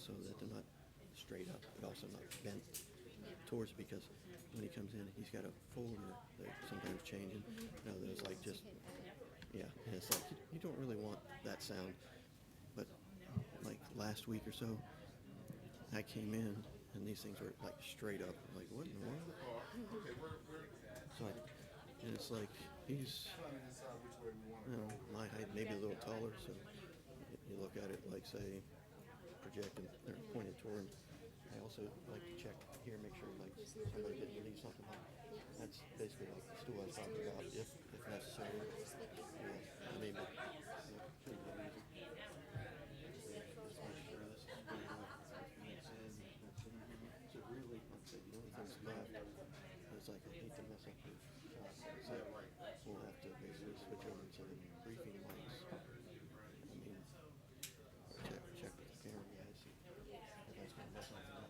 so that they're not straight up, but also not bent towards, because when he comes in, he's got a folder that sometimes changing. Now there's like just, yeah, and it's like you don't really want that sound. But like last week or so, I came in and these things were like straight up. I'm like, what in the world? So and it's like he's, my height, maybe a little taller. So you look at it like, say, projecting or pointed toward him. I also like to check here, make sure like somebody didn't leave something on. That's basically like the stool I was talking about, if necessary. Yeah, I mean, but shouldn't be easy. Just make sure this is good enough. That's in. So really, like I said, the only thing's left is like I hate to mess up your shot. So we'll have to basically switch over to the briefing mics. I mean, check with the camera guys. Everybody's gonna mess something up.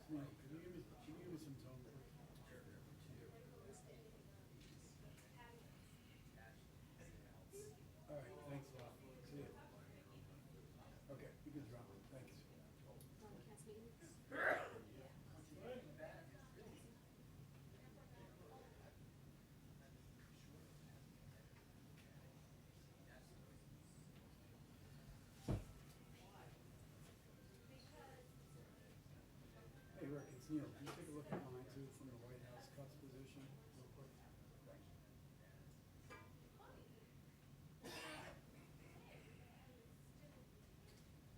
Charles, can you give me some tone, please? All right, thanks a lot. See you. Okay, you can drop it. Thanks. Hey, Rick, it's Neil. Can you take a look at mine too from the White House cuts position real quick? Thanks.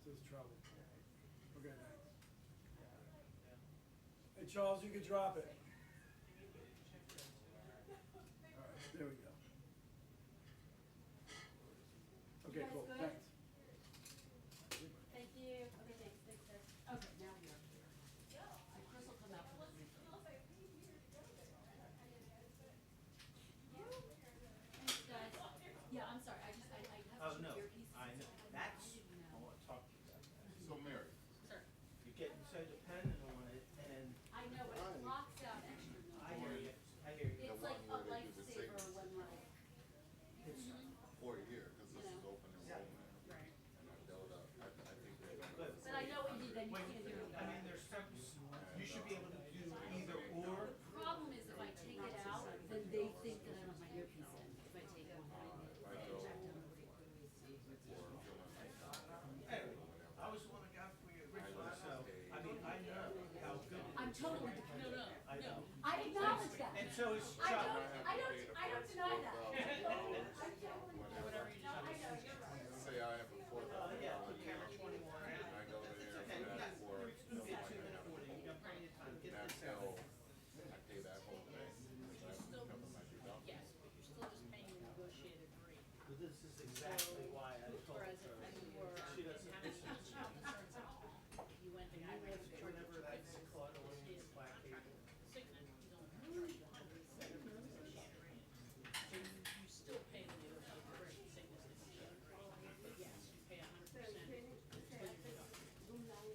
Says trouble. Okay, thanks. Hey, Charles, you can drop it. All right, there we go. Okay, cool. Thanks. Thank you. Okay, thanks, sir. Okay, now we are clear. Chris will come out for the briefing. Thanks, guys. Yeah, I'm sorry, I have some earpieces. I know. That's, I want to talk to you about that. So Mary, Sir, You're getting so dependent on it, and I know, but it blocks out extra I noise. hear you. It's like a lifesaver when we're, It's, for a year, because this is You know. open enrollment, right. and I doubt, I think they're gonna. but, But I know what you did, then you wait, can't do it. I mean, there's some, you should be able to do either or. The problem is if I take it out, then they think that I don't have my earpiece in, if I take one out. Anyway, I was the one that got for you originally, so, I mean, I know how good it is. I'm totally dependent. I know. I acknowledge that. And so is I Chuck. don't deny that. Whatever you decide. Say I have a four thousand Yeah, dollar put camera 21 and I go there It's for okay, that for, you get 2 minutes warning, you got plenty of time, get this out. until this is exactly why I told her. Whereas if you were, She didn't doesn't, have any concerns at all, you went and you were charged whenever that's cluttering, his whacky. sickness, he's only charged 100%. So you still pay the deductible for sickness and insurance, but yes, you pay 100% until you're done.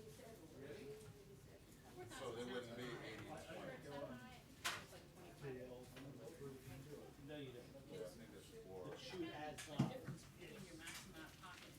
So there wouldn't be 80/20. No, you don't. I think it's for, The shoe adds The up. difference between your maximum out of pocket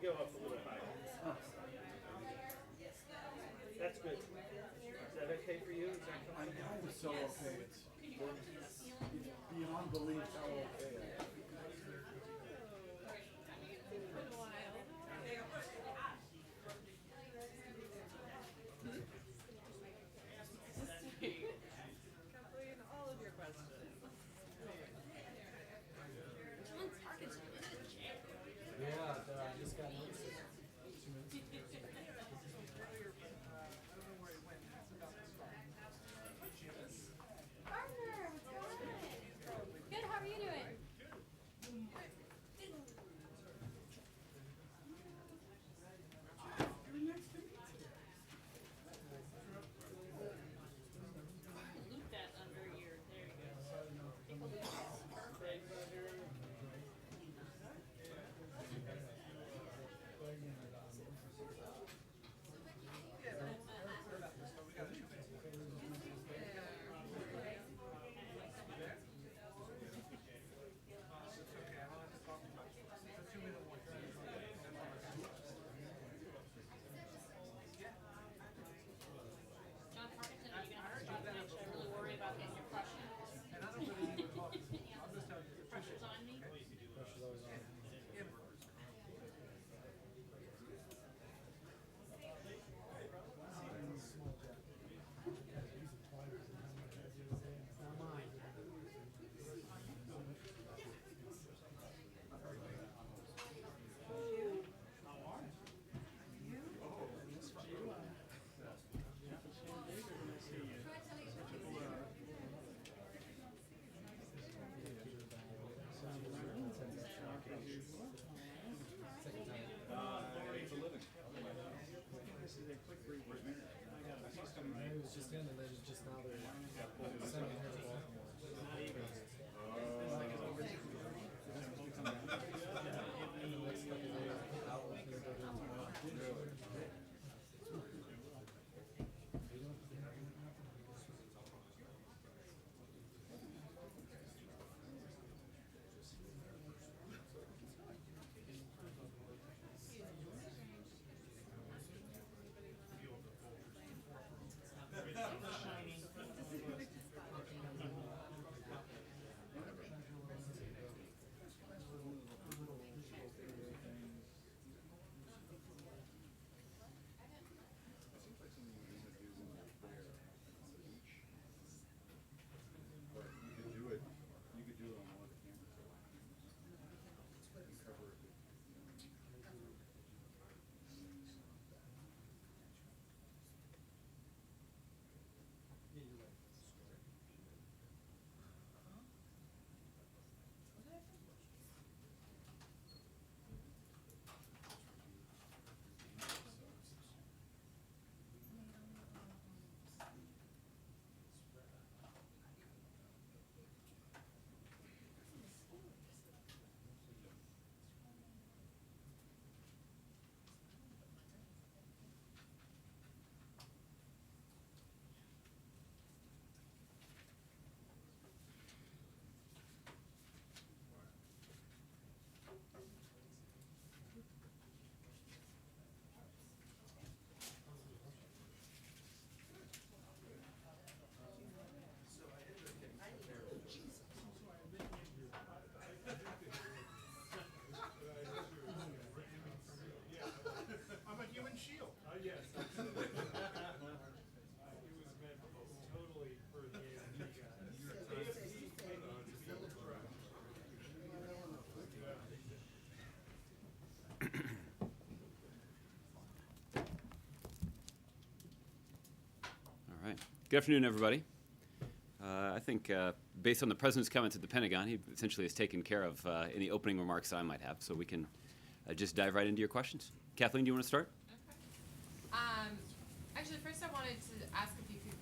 go up a little higher. That's good. Is that okay for you? Is that I comfortable? know it's so okay. It's beyond belief how okay I am. Complete all of your questions. Yeah, I just got noticed. Partner, what's going on? Good, how are you doing? Loop that under your, there you go. Take a loop. Perfect. John Parkinson, are you gonna stop to make sure I really worry about getting your question? Pressure's on me? Pressure's always on. I was just in, and then just now they're sending me here to Baltimore. And the next couple of days, out with me, go down tomorrow. But you could do it on one of the cameras. You can cover it. I'm a human shield. Yes, absolutely. It was meant totally for the AFP All right. Good afternoon, everybody. I think based on the President's comments at the Pentagon, he essentially has taken care of any opening remarks that I might have, so we can just dive right into your questions. Kathleen, do you want to start? Actually, first I wanted to ask if you could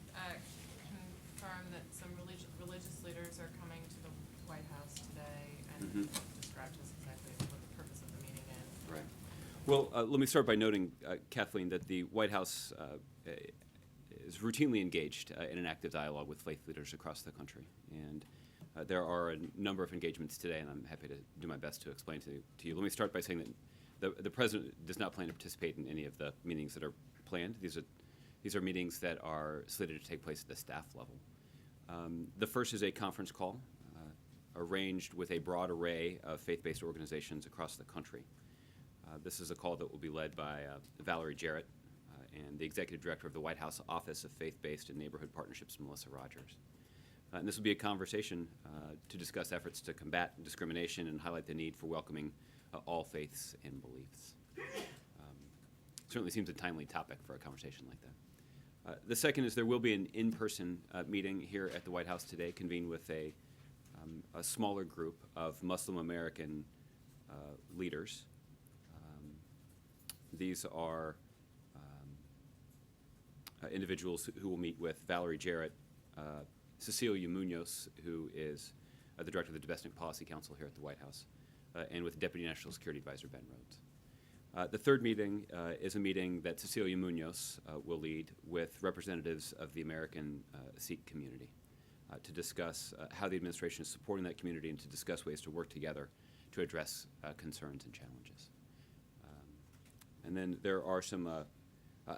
confirm that some religious leaders are coming to the White House today and describe to us exactly what the purpose of the meeting is. Right. Well, let me start by noting, Kathleen, that the White House is routinely engaged in an active dialogue with faith leaders across the country. And there are a number of engagements today, and I'm happy to do my best to explain to you. Let me start by saying that The president does not plan to participate in any of the meetings that are planned. These are meetings that are slated to take place at the staff level. The first is a conference call arranged with a broad array of faith-based organizations across the country. This is a call that will be led by Valerie Jarrett and the Executive Director of the White House Office of Faith-Based and Neighborhood Partnerships, Melissa Rogers. And this will be a conversation to discuss efforts to combat discrimination and highlight the need for welcoming all faiths and beliefs. Certainly seems a timely topic for a conversation like that. The second is there will be an in-person meeting here at the White House today, convened with a smaller group of Muslim American leaders. These are individuals who will meet with Valerie Jarrett, Cecilia Munoz, who is the Director of the Domestic Policy Council here at the White House, and with Deputy National Security Advisor Ben Rhodes. The third meeting is a meeting that Cecilia Munoz will lead with representatives of the American Sikh community to discuss how the administration is supporting that community and to discuss ways to work together to address concerns and challenges. And then there are some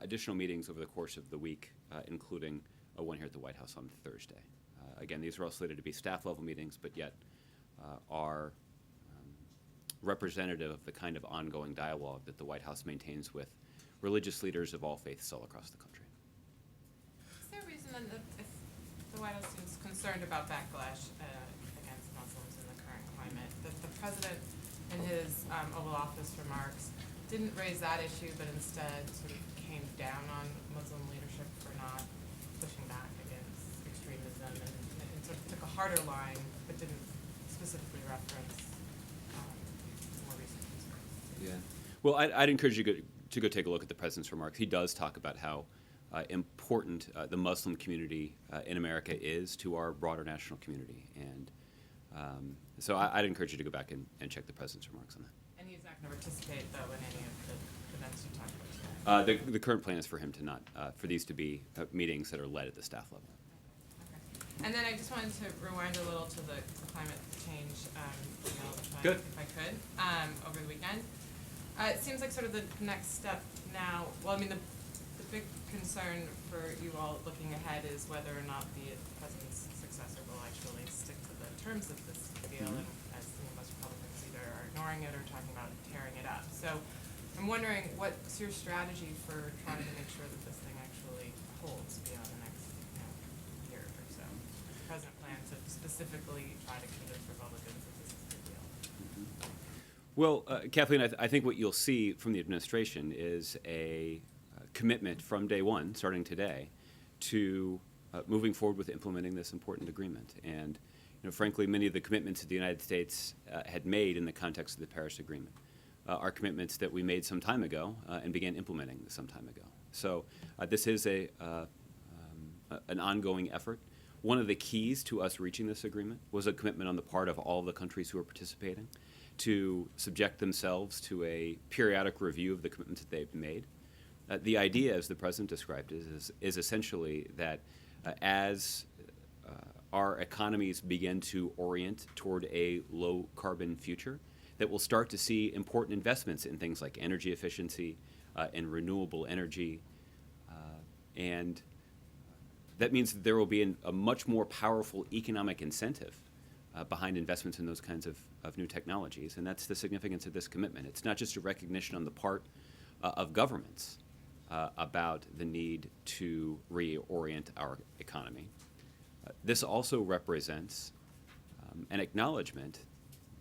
additional meetings over the course of the week, including one here at the White House on Thursday. Again, these are all slated to be staff-level meetings, but yet are representative of the kind of ongoing dialogue that the White House maintains with religious leaders of all faiths all across the country. Is there a reason then that if the White House seems concerned about backlash against Muslims in the current climate, that the president in his Oval Office remarks didn't raise that issue, but instead sort of came down on Muslim leadership for not pushing back against extremism and sort of took a harder line, but didn't specifically reference more recent concerns? Yeah. Well, I'd encourage you to go take a look at the president's remarks. He does talk about how important the Muslim community in America is to our broader national community. And so I'd encourage you to go back and check the president's remarks on that. And he's not going to participate, though, in any of the events you talked about today? The current plan is for him to not, for these to be meetings that are led at the staff level. Okay. And then I just wanted to rewind a little to the climate change email, Good. if I could, over the weekend. It seems like sort of the next step now, well, I mean, the big concern for you all looking ahead is whether or not the president's successor will actually stick to the terms of this deal, and as most Republicans either are ignoring it or talking about tearing it up. So I'm wondering, what's your strategy for trying to make sure that this thing actually holds beyond the next year or so? Does the president plan to specifically try to convince Republicans that this is a good deal? Well, Kathleen, I think what you'll see from the administration is a commitment from day one, starting today, to moving forward with implementing this important agreement. And frankly, many of the commitments that the United States had made in the context of the Paris Agreement are commitments that we made some time ago and began implementing some time ago. So this is an ongoing effort. One of the keys to us reaching this agreement was a commitment on the part of all the countries who are participating to subject themselves to a periodic review of the commitments that they've made. The idea, as the president described it, is essentially that as our economies begin to orient toward a low-carbon future, that we'll start to see important investments in things like energy efficiency and renewable energy. And that means that there will be a much more powerful economic incentive behind investments in those kinds of new technologies. And that's the significance of this commitment. It's not just a recognition on the part of governments about the need to reorient our economy. This also represents an acknowledgement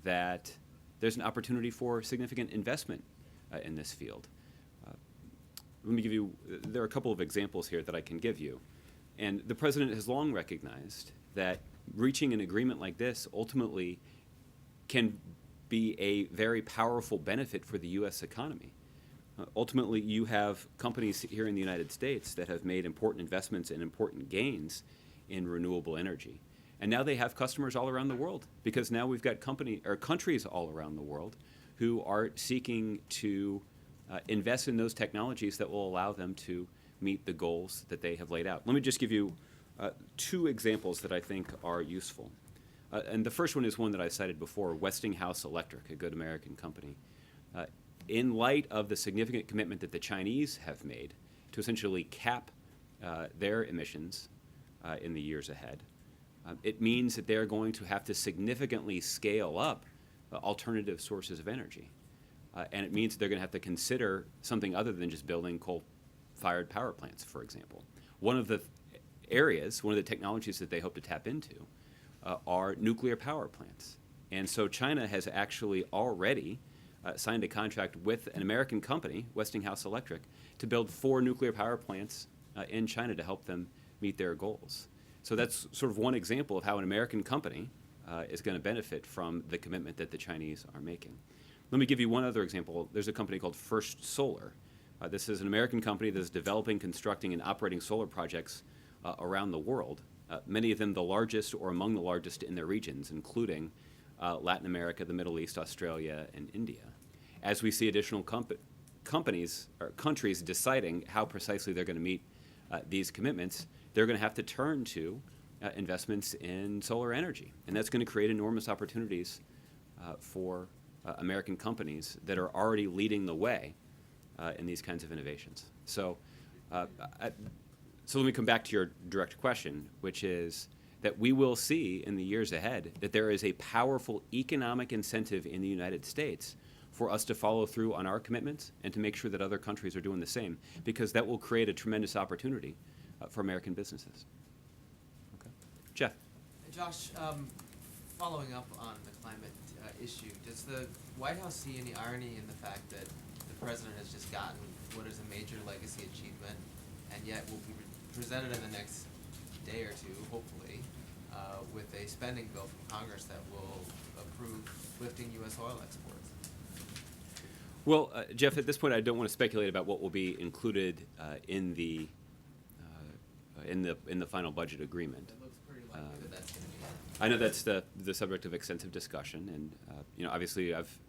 that there's an opportunity for significant investment in this field. Let me give you, there are a couple of examples here that I can give you. And the president has long recognized that reaching an agreement like this ultimately can be a very powerful benefit for the U.S. economy. Ultimately, you have companies here in the United States that have made important investments and important gains in renewable energy. And now they have customers all around the world, because now we've got countries all around the world who are seeking to invest in those technologies that will allow them to meet the goals that they have laid out. Let me just give you two examples that I think are useful. And the first one is one that I cited before, Westinghouse Electric, a good American company. in light of the significant commitment that the Chinese have made to essentially cap their emissions in the years ahead, it means that they're going to have to significantly scale up alternative sources of energy. And it means they're going to have to consider something other than just building coal-fired power plants, for example. One of the areas, one of the technologies that they hope to tap into are nuclear power plants. And so China has actually already signed a contract with an American company, Westinghouse Electric, to build 4 nuclear power plants in China to help them meet their goals. So that's sort of one example of how an American company is going to benefit from the commitment that the Chinese are making. Let me give you one other example. There's a company called First Solar. This is an American company that's developing, constructing, and operating solar projects around the world, many of them the largest or among the largest in their regions, including Latin America, the Middle East, Australia, and India. As we see additional companies or countries deciding how precisely they're going to meet these commitments, they're going to have to turn to investments in solar energy. And that's going to create enormous opportunities for American companies that are already leading the way in these kinds of innovations. So let me come back to your direct question, which is that we will see in the years ahead that there is a powerful economic incentive in the United States for us to follow through on our commitments and to make sure that other countries are doing the same, because that will create a tremendous opportunity for American businesses. Okay. Jeff. Josh, following up on the climate issue, does the White House see any irony in the fact that the president has just gotten what is a major legacy achievement, and yet will be presented in the next day or two, hopefully, with a spending bill from Congress that will approve lifting U.S. oil exports? Well, Jeff, at this point, I don't want to speculate about what will be included in the final budget agreement. It looks pretty likely that that's going to be it. I know that's the subject of extensive discussion, and obviously, I've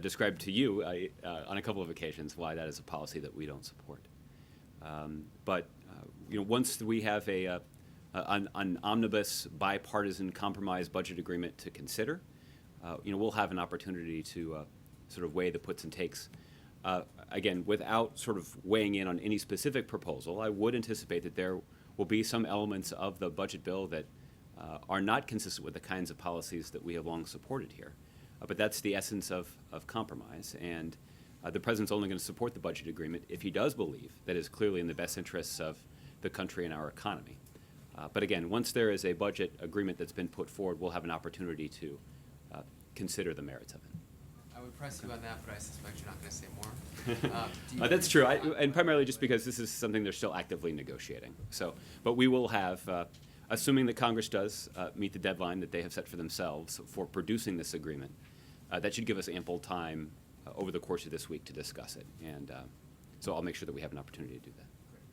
described to you on a couple of occasions why that is a policy that we don't support. But once we have an omnibus bipartisan compromise budget agreement to consider, we'll have an opportunity to sort of weigh the puts and takes. Again, without sort of weighing in on any specific proposal, I would anticipate that there will be some elements of the budget bill that are not consistent with the kinds of policies that we have long supported here. But that's the essence of compromise, and the president's only going to support the budget agreement if he does believe that is clearly in the best interests of the country and our economy. But again, once there is a budget agreement that's been put forward, we'll have an opportunity to consider the merits of it. I would press you on that, but I suspect you're not going to say more. Do you That's true, and primarily just because this is something they're still actively negotiating. But we will have, assuming that Congress does meet the deadline that they have set for themselves for producing this agreement, that should give us ample time over the course of this week to discuss it. And so I'll make sure that we have an opportunity to do that.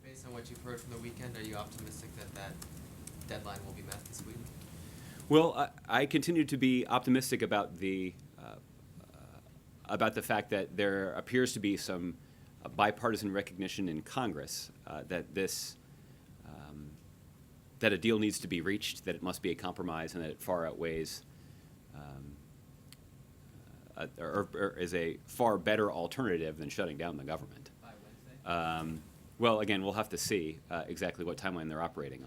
Based on what you've heard from the weekend, are you optimistic that that deadline will be met this week? Well, I continue to be optimistic about the fact that there appears to be some bipartisan recognition in Congress that that a deal needs to be reached, that it must be a compromise, and that it far outweighs or is a far better alternative than shutting down the government. By Wednesday? Well, again, we'll have to see exactly what timeline they're operating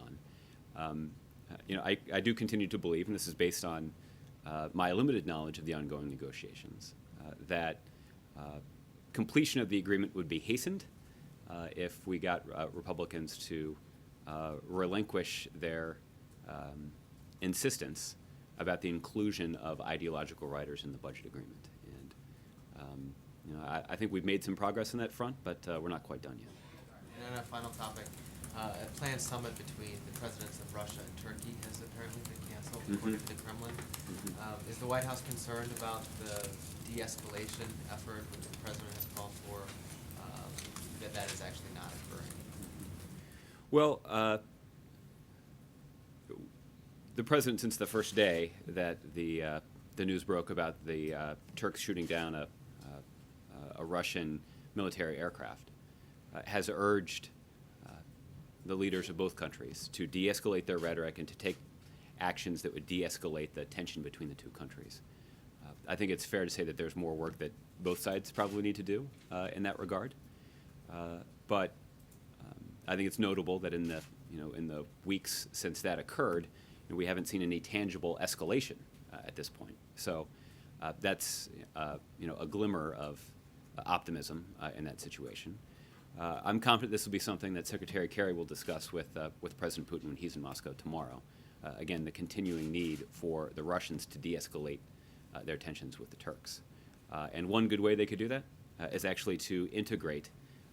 on. I do continue to believe, and this is based on my limited knowledge of the ongoing negotiations, that completion of the agreement would be hastened if we got Republicans to relinquish their insistence about the inclusion of ideological writers in the budget agreement. And I think we've made some progress on that front, but we're not quite done yet. And on a final topic, a planned summit between the presidents of Russia and Turkey has apparently been canceled, according to the Kremlin. Is the White House concerned about the de-escalation effort that the president has called for, that is actually not occurring? Well, the president, since the first day that the news broke about the Turks shooting down a Russian military aircraft, has urged the leaders of both countries to de-escalate their rhetoric and to take actions that would de-escalate the tension between the two countries. I think it's fair to say that there's more work that both sides probably need to do in that regard. But I think it's notable that in the weeks since that occurred, we haven't seen any tangible escalation at this point. So that's a glimmer of optimism in that situation. I'm confident this will be something that Secretary Kerry will discuss with President Putin when he's in Moscow tomorrow. Again, the continuing need for the Russians to de-escalate their tensions with the Turks. And one good way they could do that is actually to integrate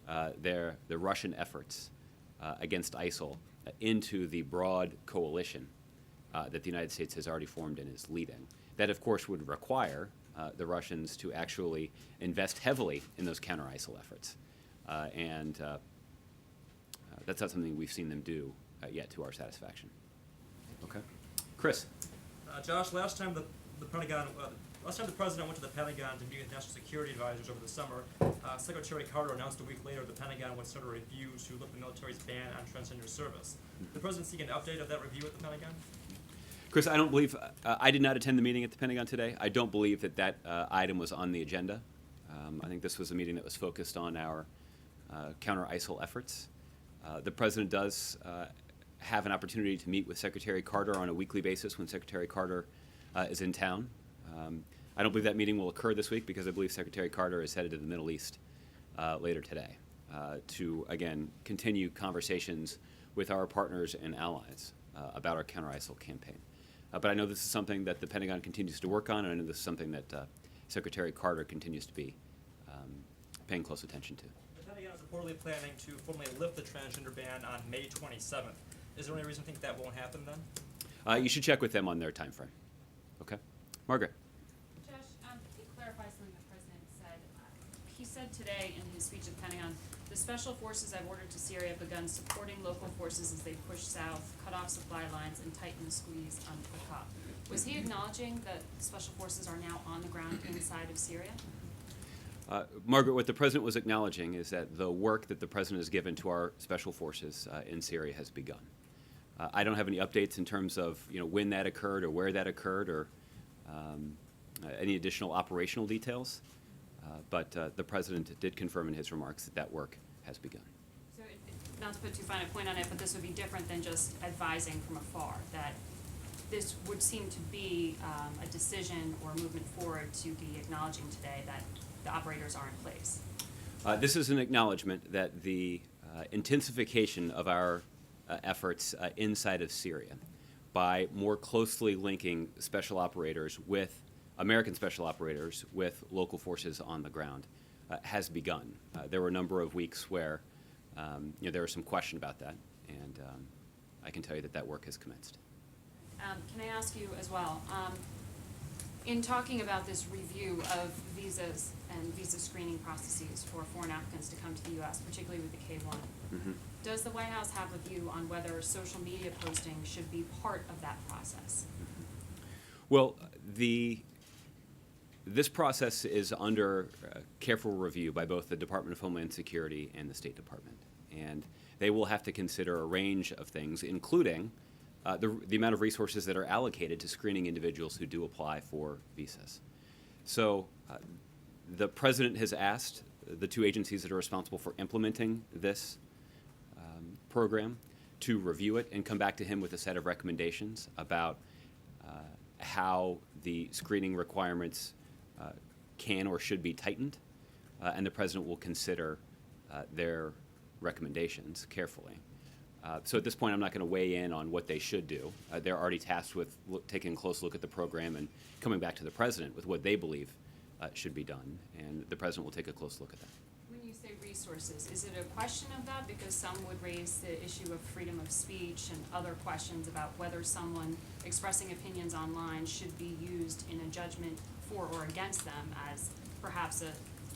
the Russian efforts against ISIL into the broad coalition that the United States has already formed and is leading. That, of course, would require the Russians to actually invest heavily in those counter-ISIL efforts. And that's not something we've seen them do yet to our satisfaction. Okay. Chris. Josh, last time the Pentagon, last time the president went to the Pentagon to meet with national security advisors over the summer, Secretary Carter announced a week later the Pentagon would start a review to lift the military's ban on transgender service. The president seeking an update of that review at the Pentagon? Chris, I don't believe, I did not attend the meeting at the Pentagon today. I don't believe that item was on the agenda. I think this was a meeting that was focused on our counter-ISIL efforts. The president does have an opportunity to meet with Secretary Carter on a weekly basis when Secretary Carter is in town. I don't believe that meeting will occur this week because I believe Secretary Carter is headed to the Middle East later today to, again, continue conversations with our partners and allies about our counter-ISIL campaign. But I know this is something that the Pentagon continues to work on, and I know this is something that Secretary Carter continues to be paying close attention to. The Pentagon is reportedly planning to formally lift the transgender ban on May 27th. Is there any reason to think that won't happen then? You should check with them on their time frame. Okay. Margaret. Josh, can you clarify something the president said? He said today in his speech at the Pentagon, the special forces I've ordered to Syria have begun supporting local forces as they push south, cut off supply lines, and tighten the squeeze on Qatar. Was he acknowledging that special forces are now on the ground inside of Syria? Margaret, what the president was acknowledging is that the work that the president has given to our special forces in Syria has begun. I don't have any updates in terms of when that occurred or where that occurred or any additional operational details, but the president did confirm in his remarks that work has begun. So, not to put too fine a point on it, but this would be different than just advising from afar, that this would seem to be a decision or movement forward to be acknowledging today that the operators are in place. This is an acknowledgement that the intensification of our efforts inside of Syria by more closely linking special operators with American special operators with local forces on the ground has begun. There were a number of weeks where there was some question about that, and I can tell you that work has commenced. Can I ask you as well, in talking about this review of visas and visa screening processes for foreign applicants to come to the U.S., particularly with the K-1, does the White House have a view on whether social media posting should be part of that process? Well, this process is under careful review by both the Department of Homeland Security and the State Department, and they will have to consider a range of things, including the amount of resources that are allocated to screening individuals who do apply for visas. So the president has asked the two agencies that are responsible for implementing this program to review it and come back to him with a set of recommendations about how the screening requirements can or should be tightened, and the president will consider their recommendations carefully. So at this point, I'm not going to weigh in on what they should do. They're already tasked with taking a close look at the program and coming back to the president with what they believe should be done, and the president will take a close look at that. When you say resources, is it a question of that? Because some would raise the issue of freedom of speech and other questions about whether someone expressing opinions online should be used in a judgment for or against them as perhaps a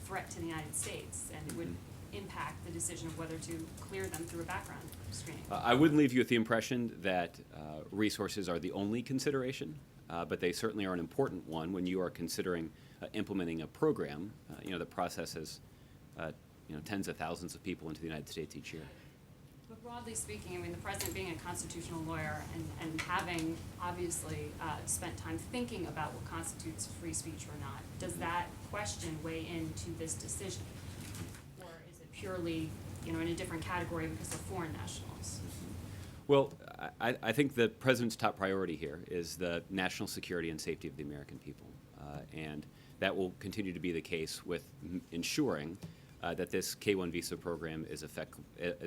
threat to the United States, and it would impact the decision of whether to clear them through a background screening. I wouldn't leave you with the impression that resources are the only consideration, but they certainly are an important one when you are considering implementing a program, that processes tens of thousands of people into the United States each year. But broadly speaking, I mean, the president being a constitutional lawyer and having obviously spent time thinking about what constitutes free speech or not, does that question weigh into this decision? Or is it purely, in a different category because of foreign nationals? Well, I think the president's top priority here is the national security and safety of the American people. And that will continue to be the case with ensuring that this K-1 visa program is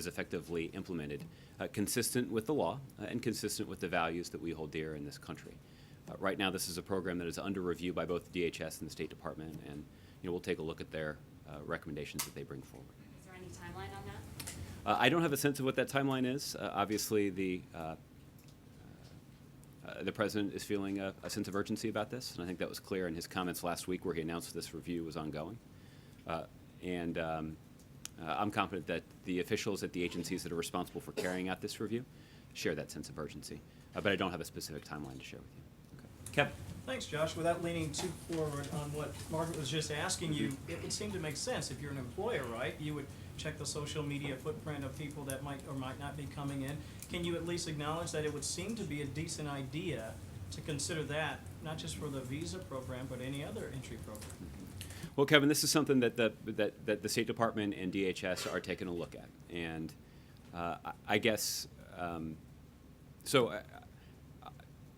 effectively implemented, consistent with the law and consistent with the values that we hold dear in this country. Right now, this is a program that is under review by both the DHS and the State Department, and we'll take a look at their recommendations that they bring forward. Is there any timeline on that? I don't have a sense of what that timeline is. Obviously, the president is feeling a sense of urgency about this, and I think that was clear in his comments last week where he announced this review was ongoing. I'm confident that the officials at the agencies that are responsible for carrying out this review share that sense of urgency. But I don't have a specific timeline to share with you. Okay. Kevin. Thanks, Josh. Without leaning too forward on what Margaret was just asking you, it would seem to make sense if you're an employer, right? You would check the social media footprint of people that might or might not be coming in. Can you at least acknowledge that it would seem to be a decent idea to consider that, not just for the visa program, but any other entry program? Well, Kevin, this is something that the State Department and DHS are taking a look at. And I guess,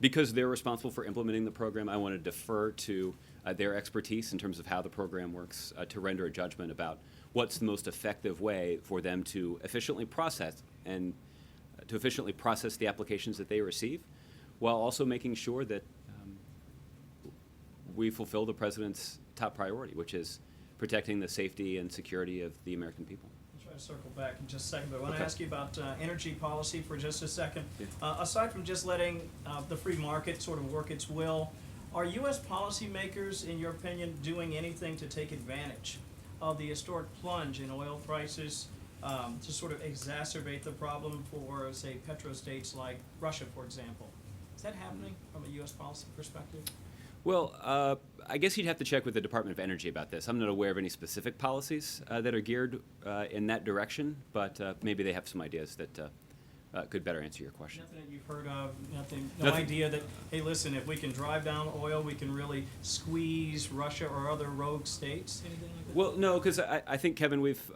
because they're responsible for implementing the program, I want to defer to their expertise in terms of how the program works to render a judgment about what's the most effective way for them to efficiently process the applications that they receive, while also making sure that we fulfill the president's top priority, which is protecting the safety and security of the American people. I'll try to circle back in just a second, but I want to Okay. ask you about energy policy for just a second. Yeah. Aside from just letting the free market sort of work its will, are U.S. policymakers, in your opinion, doing anything to take advantage of the historic plunge in oil prices to sort of exacerbate the problem for, say, petrostates like Russia, for example? Is that happening from a U.S. policy perspective? Well, I guess you'd have to check with the Department of Energy about this. I'm not aware of any specific policies that are geared in that direction, but maybe they have some ideas that could better answer your question. Nothing that you've heard of, no Nothing. idea that, hey, listen, if we can drive down oil, we can really squeeze Russia or other rogue states, anything like that? Well, no, because I think, Kevin, we've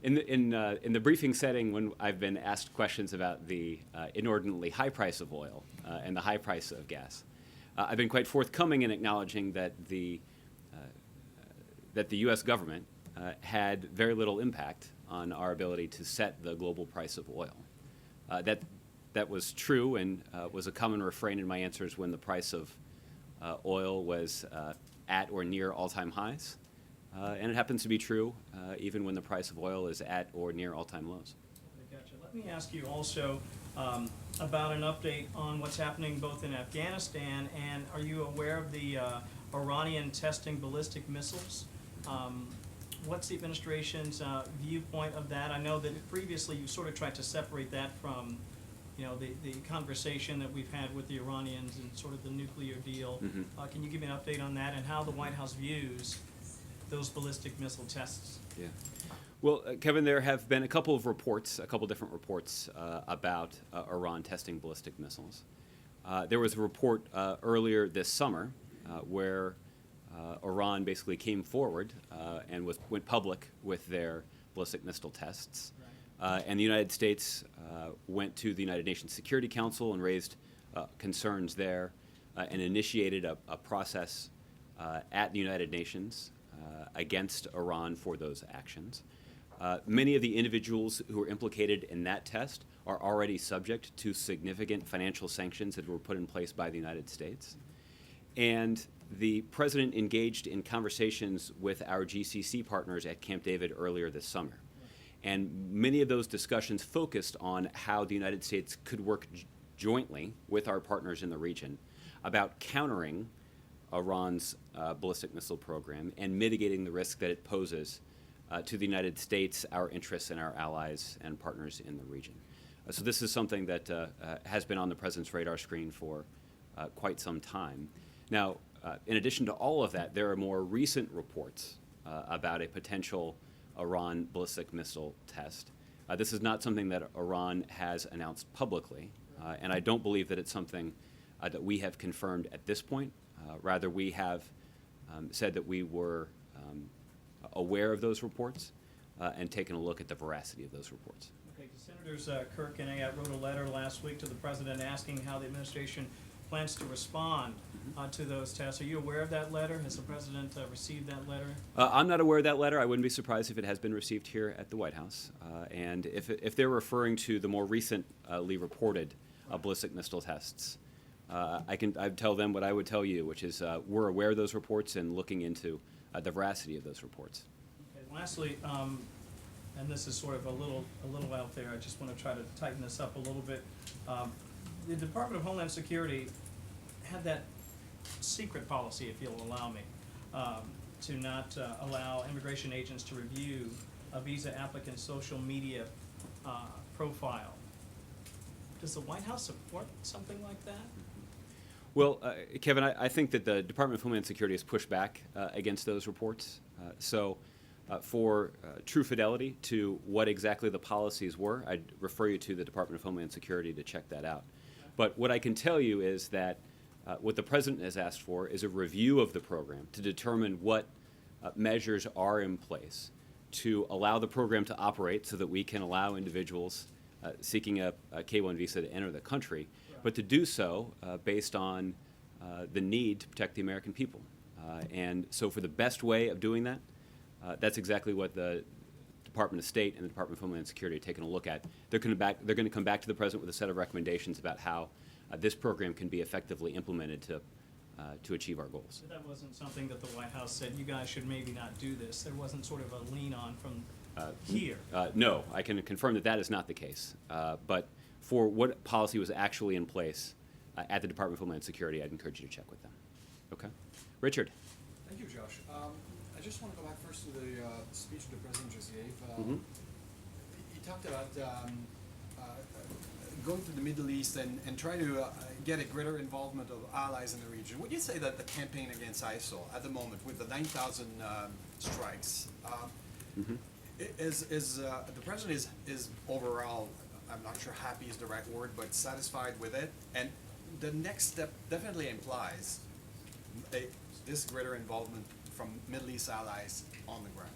in the briefing setting when I've been asked questions about the inordinately high price of oil and the high price of gas, I've been quite forthcoming in acknowledging that the U.S. government had very little impact on our ability to set the global price of oil. That was true and was a common refrain in my answers when the price of oil was at or near all-time highs. And it happens to be true even when the price of oil is at or near all-time lows. Okay, gotcha. Let me ask you also about an update on what's happening both in Afghanistan and are you aware of the Iranian testing ballistic missiles? What's the administration's viewpoint of that? I know that previously you sort of tried to separate that from, the conversation that we've had with the Iranians and sort of the nuclear deal. Mm-hmm. Can you give me an update on that and how the White House views those ballistic missile tests? Yeah. Well, Kevin, there have been a couple different reports about Iran testing ballistic missiles. There was a report earlier this summer where Iran basically came forward and went public with their ballistic missile tests. And the United States went to the United Nations Security Council and raised concerns there and initiated a process at the United Nations against Iran for those actions. Many of the individuals who were implicated in that test are already subject to significant financial sanctions that were put in place by the United States. And the president engaged in conversations with our GCC partners at Camp David earlier this summer. And many of those discussions focused on how the United States could work jointly with our partners in the region about countering Iran's ballistic missile program and mitigating the risk that it poses to the United States, our interests, and our allies and partners in the region. So this is something that has been on the president's radar screen for quite some time. Now, in addition to all of that, there are more recent reports about a potential Iran ballistic missile test This is not something that Iran has announced publicly, and I don't believe that it's something that we have confirmed at this point. Rather, we have said that we were aware of those reports and taken a look at the veracity of those reports. Okay, Senators Kirk and Ayotte wrote a letter last week to the President asking how the administration plans to respond to those tests. Are you aware of that letter? Has the President received that letter? I'm not aware of that letter. I wouldn't be surprised if it has been received here at the White House. And if they're referring to the more recently reported ballistic missile tests, I'd tell them what I would tell you, which is we're aware of those reports and looking into the veracity of those reports. Okay, lastly, and this is sort of a little out there, I just want to try to tighten this up a little bit. The Department of Homeland Security had that secret policy, if you'll allow me, to not allow immigration agents to review a visa applicant's social media profile. Does the White House support something like that? Well, Kevin, I think that the Department of Homeland Security has pushed back against those reports. For true fidelity to what exactly the policies were, I'd refer you to the Department of Homeland Security to check that out. But what I can tell you is that what the President has asked for is a review of the program to determine what measures are in place to allow the program to operate so that we can allow individuals seeking a K-1 visa to enter the country, but to do so based on the need to protect the American people. And so for the best way of doing that, that's exactly what the Department of State and the Department of Homeland Security are taking a look at. They're going to come back to the President with a set of recommendations about how this program can be effectively implemented to achieve our goals. That wasn't something that the White House said, you guys should maybe not do this. There wasn't sort of a lean on from here. No, I can confirm that that is not the case. But for what policy was actually in place at the Department of Homeland Security, I'd encourage you to check with them. Okay? Richard. Thank you, Josh. I just want to go back first to the speech the President just gave. He talked about going to the Middle East and trying to get a greater involvement of allies in the region. Would you say that the campaign against ISIL at the moment, with the 9,000 strikes, the President is overall, I'm not sure happy is the right word, but satisfied with it? And the next step definitely implies this greater involvement from Middle East allies on the ground.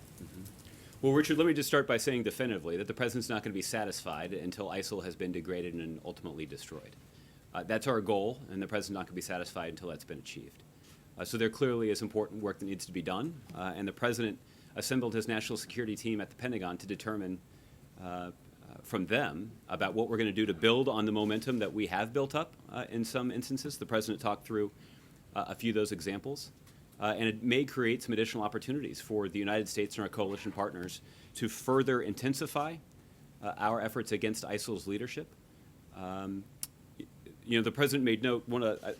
Well, Richard, let me just start by saying definitively that the President's not going to be satisfied until ISIL has been degraded and ultimately destroyed. That's our goal, and the President's not going to be satisfied until that's been achieved. So there clearly is important work that needs to be done, and the President assembled his national security team at the Pentagon to determine from them about what we're going to do to build on the momentum that we have built up in some instances. The President talked through a few of those examples. And it may create some additional opportunities for the United States and our coalition partners to further intensify our efforts against ISIL's leadership. The President made note,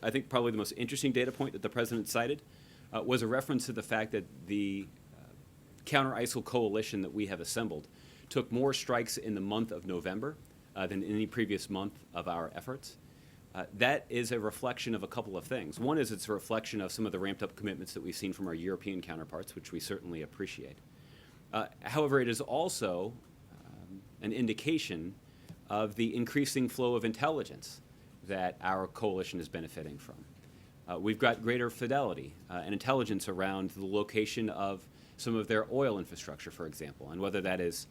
I think probably the most interesting data point that the President cited was a reference to the fact that the Counter-ISIL coalition that we have assembled took more strikes in the month of November than any previous month of our efforts. That is a reflection of a couple of things. One is it's a reflection of some of the ramped-up commitments that we've seen from our European counterparts, which we certainly appreciate. However, it is also an indication of the increasing flow of intelligence that our coalition is benefiting from. We've got greater fidelity and intelligence around the location of some of their oil infrastructure, for example, and whether that is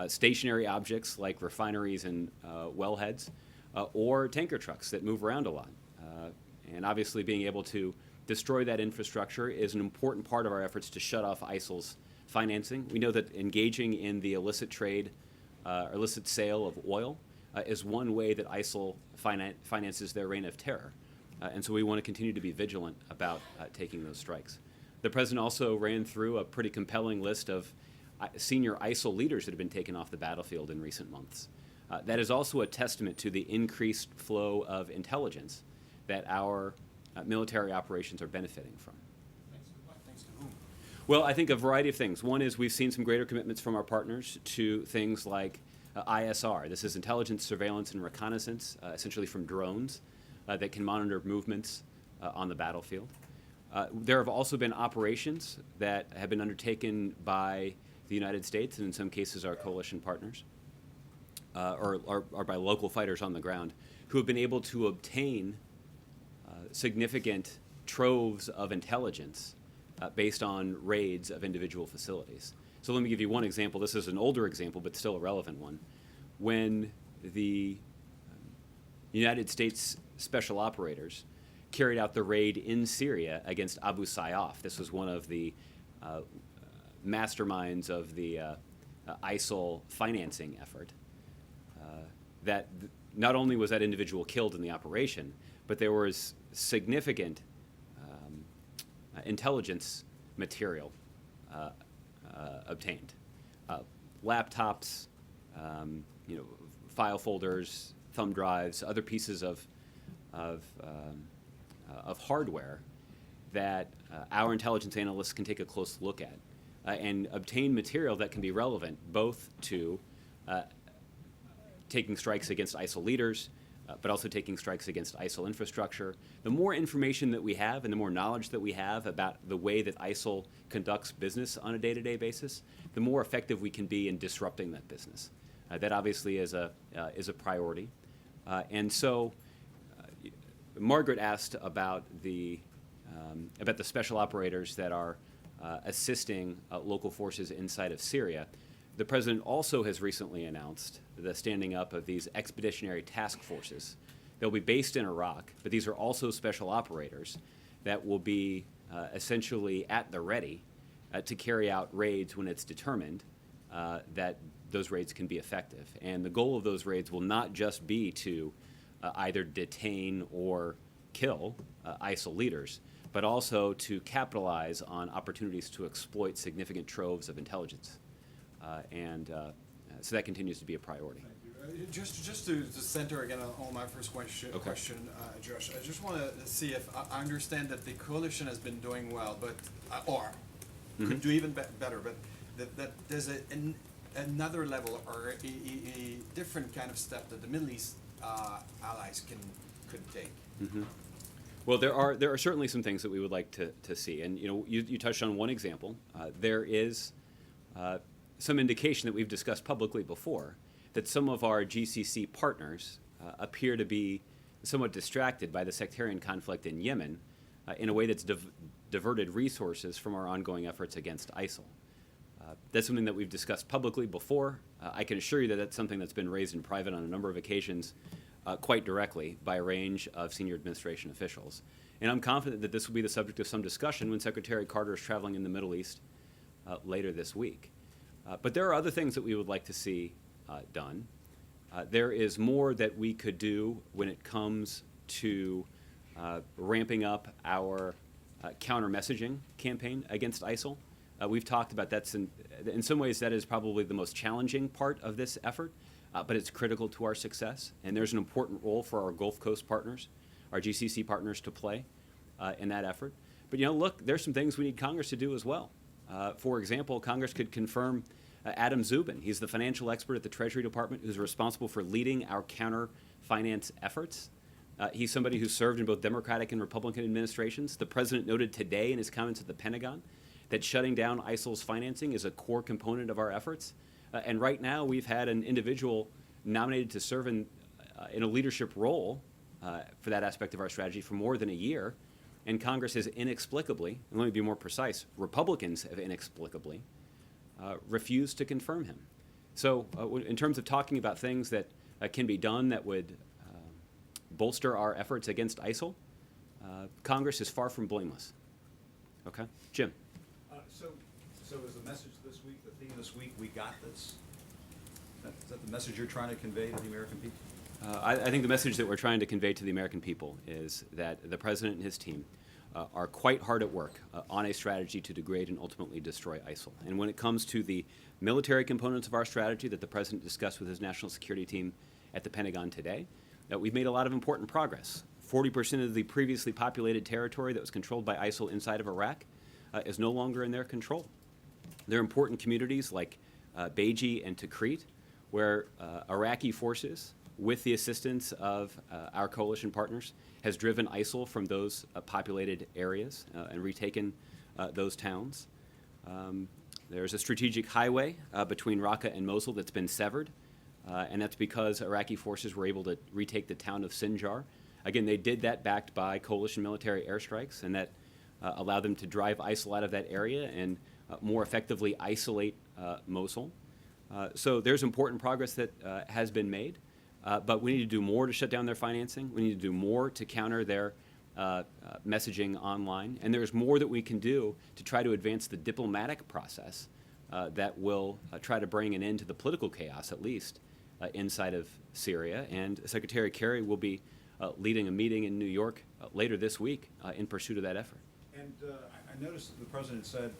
stationary objects like refineries and wellheads, or tanker trucks that move around a lot. And obviously being able to destroy that infrastructure is an important part of our efforts to shut off ISIL's financing. We know that engaging in the illicit trade, illicit sale of oil is one way that ISIL finances their reign of terror. And so we want to continue to be vigilant about taking those strikes. The President also ran through a pretty compelling list of senior ISIL leaders that have been taken off the battlefield in recent months. That is also a testament to the increased flow of intelligence that our military operations are benefiting from. Thanks to whom? Well, I think a variety of things. One is we've seen some greater commitments from our partners to things like ISR. This is intelligence, surveillance, and reconnaissance, essentially from drones that can monitor movements on the battlefield. There have also been operations that have been undertaken by the United States and in some cases our coalition partners or by local fighters on the ground, who have been able to obtain significant troves of intelligence based on raids of individual facilities. So let me give you one example. This is an older example, but still a relevant one. When the United States Special Operators carried out the raid in Syria against Abu Sayyaf, this was one of the masterminds of the ISIL financing effort, not only was that individual killed in the operation, but there was significant intelligence material obtained. Laptops, file folders, thumb drives, other pieces of hardware that our intelligence analysts can take a close look at and obtain material that can be relevant both to taking strikes against ISIL leaders, but also taking strikes against ISIL infrastructure. The more information that we have and the more knowledge that we have about the way that ISIL conducts business on a day-to-day basis, the more effective we can be in disrupting that business. That obviously is a priority. And so Margaret asked about the special operators that are assisting local forces inside of Syria. The president also has recently announced the standing up of these expeditionary task forces. They'll be based in Iraq, but these are also special operators that will be essentially at the ready to carry out raids when it's determined that those raids can be effective. And the goal of those raids will not just be to either detain or kill ISIL leaders, but also to capitalize on opportunities to exploit significant troves of intelligence. So that continues to be a priority. Just to center again on my first question, Josh, I just want to see if I understand that the coalition has been doing well, but could do even better, but that there's another level or a different kind of step that the Middle East allies could take. Well, there are certainly some things that we would like to see, and you touched on one example. There is some indication that we've discussed publicly before that some of our GCC partners appear to be somewhat distracted by the sectarian conflict in Yemen in a way that's diverted resources from our ongoing efforts against ISIL. That's something that we've discussed publicly before. I can assure you that that's something that's been raised in private on a number of occasions quite directly by a range of senior administration officials. And I'm confident that this will be the subject of some discussion when Secretary Carter is traveling in the Middle East later this week. But there are other things that we would like to see done. There is more that we could do when it comes to ramping up our counter-messaging campaign against ISIL. We've talked about that. In some ways, that is probably the most challenging part of this effort, but it's critical to our success. And there's an important role for our Gulf Coast partners, our GCC partners, to play in that effort. But look, there's some things we need Congress to do as well. For example, Congress could confirm Adam Zubin. He's the financial expert at the Treasury Department who's responsible for leading our counter-finance efforts. He's somebody who served in both Democratic and Republican administrations. The president noted today in his comments at the Pentagon that shutting down ISIL's financing is a core component of our efforts. And right now, we've had an individual nominated to serve in a leadership role for that aspect of our strategy for more than a year. And Congress has inexplicably, and let me be more precise, Republicans have inexplicably refused to confirm him. So in terms of talking about things that can be done that would bolster our efforts against ISIL, Congress is far from blameless. Okay? Jim. So is the message this week, the theme this week, we got this? Is that the message you're trying to convey to the American people? I think the message that we're trying to convey to the American people is that the president and his team are quite hard at work on a strategy to degrade and ultimately destroy ISIL. And when it comes to the military components of our strategy that the president discussed with his national security team at the Pentagon today, we've made a lot of important progress. 40% of the previously populated territory that was controlled by ISIL inside of Iraq is no longer in their control. There are important communities like Beji and Tikrit, where Iraqi forces, with the assistance of our coalition partners, has driven ISIL from those populated areas and retaken those towns. There's a strategic highway between Raqqa and Mosul that's been severed and that's because Iraqi forces were able to retake the town of Sinjar. Again, they did that backed by coalition military airstrikes, and that allowed them to drive ISIL out of that area and more effectively isolate Mosul. So there's important progress that has been made, but we need to do more to shut down their financing. We need to do more to counter their messaging online, and there's more that we can do to try to advance the diplomatic process that will try to bring an end to the political chaos, at least, inside of Syria. And Secretary Kerry will be leading a meeting in New York later this week in pursuit of that effort. And I noticed that the President said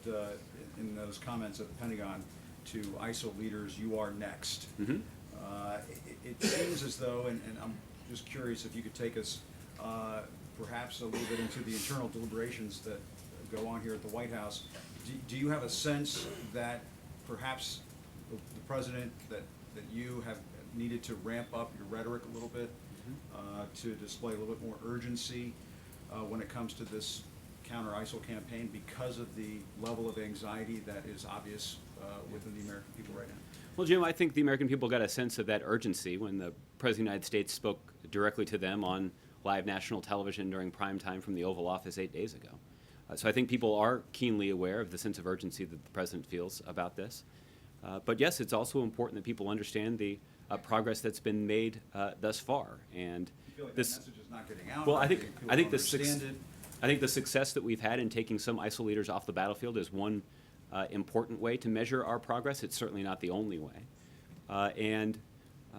in those comments at the Pentagon to ISIL leaders, "You are next." Mm-hmm. It seems as though, and I'm just curious if you could take us perhaps a little bit into the internal deliberations that go on here at the White House. Do you have a sense that perhaps the President, that you have needed to ramp up your rhetoric a little bit to display a little bit more urgency when it comes to this counter-ISIL campaign because of the level of anxiety that is obvious within the American people right now? Well, Jim, I think the American people got a sense of that urgency when the President of the United States spoke directly to them on live national television during prime time from the Oval Office 8 days ago. So I think people are keenly aware of the sense of urgency that the President feels about this. But yes, it's also important that people understand the progress that's been made thus far. And You feel like this, that message is not getting out? well, I or think people I think don't the understand it? I think the success that we've had in taking some ISIL leaders off the battlefield is one important way to measure our progress. It's certainly not the only way. And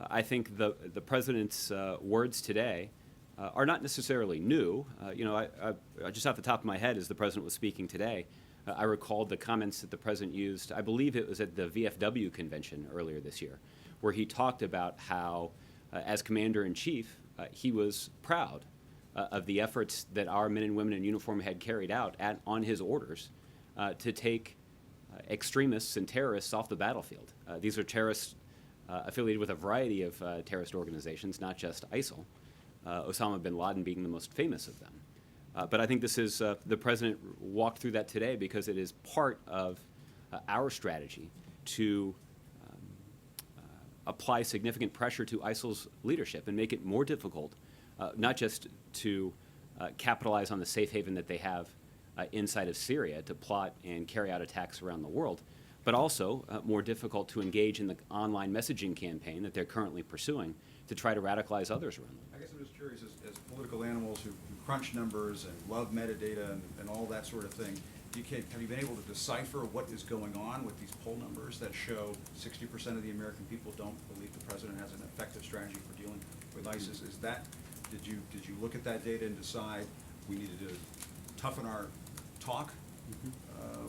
I think the President's words today are not necessarily new. I just off the top of my head, as the President was speaking today, I recalled the comments that the President used, I believe it was at the VFW convention earlier this year, where he talked about how, as Commander-in-Chief, he was proud of the efforts that our men and women in uniform had carried out on his orders to take extremists and terrorists off the battlefield. These are terrorists affiliated with a variety of terrorist organizations, not just ISIL, Osama bin Laden being the most famous of them. But I think this is, the President walked through that today because it is part of our strategy to apply significant pressure to ISIL's leadership and make it more difficult, not just to capitalize on the safe haven that they have inside of Syria to plot and carry out attacks around the world, but also more difficult to engage in the online messaging campaign that they're currently pursuing to try to radicalize others around the world. I guess I'm just curious, as political animals who crunch numbers and love metadata and all that sort of thing, have you been able to decipher what is going on with these poll numbers that show 60% of the American people don't believe the President has an effective strategy for dealing with ISIS? Is that, did you look at that data and decide we needed to toughen our talk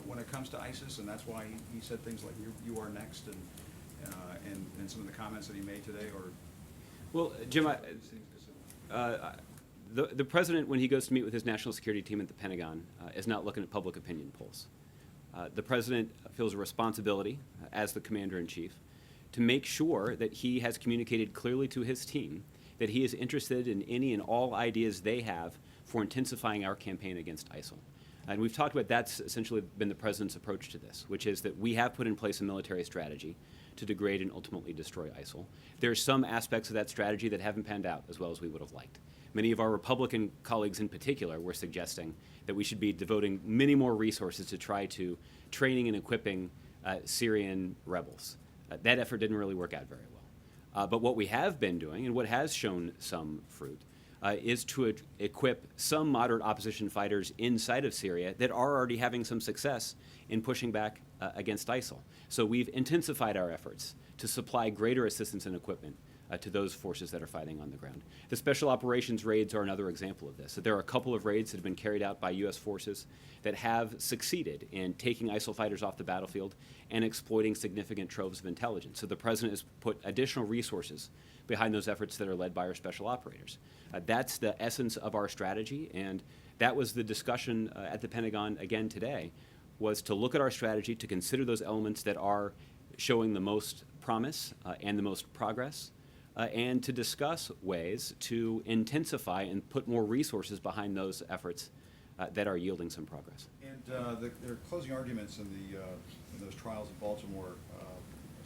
when it comes to ISIS, and that's why he said things like you are next, and some of the comments that he made today? Or well, Jim, the President, when he goes to meet with his national security team at the Pentagon, is not looking at public opinion polls. The President feels a responsibility, as the Commander-in-Chief, to make sure that he has communicated clearly to his team that he is interested in any and all ideas they have for intensifying our campaign against ISIL. And we've talked about that's essentially been the President's approach to this, which is that we have put in place a military strategy to degrade and ultimately destroy ISIL. There are some aspects of that strategy that haven't panned out as well as we would have liked. Many of our Republican colleagues in particular were suggesting that we should be devoting many more resources to try to training and equipping Syrian rebels. That effort didn't really work out very well. But what we have been doing, and what has shown some fruit, is to equip some moderate opposition fighters inside of Syria that are already having some success in pushing back against ISIL. So we've intensified our efforts to supply greater assistance and equipment to those forces that are fighting on the ground. The special operations raids are another example of this. So there are a couple of raids that have been carried out by U.S. forces that have succeeded in taking ISIL fighters off the battlefield and exploiting significant troves of intelligence. So the President has put additional resources behind those efforts that are led by our special operators. That's the essence of our strategy, and that was the discussion at the Pentagon again today, was to look at our strategy, to consider those elements that are showing the most promise and the most progress, and to discuss ways to intensify and put more resources behind those efforts that are yielding some progress. And there are closing arguments in those trials in Baltimore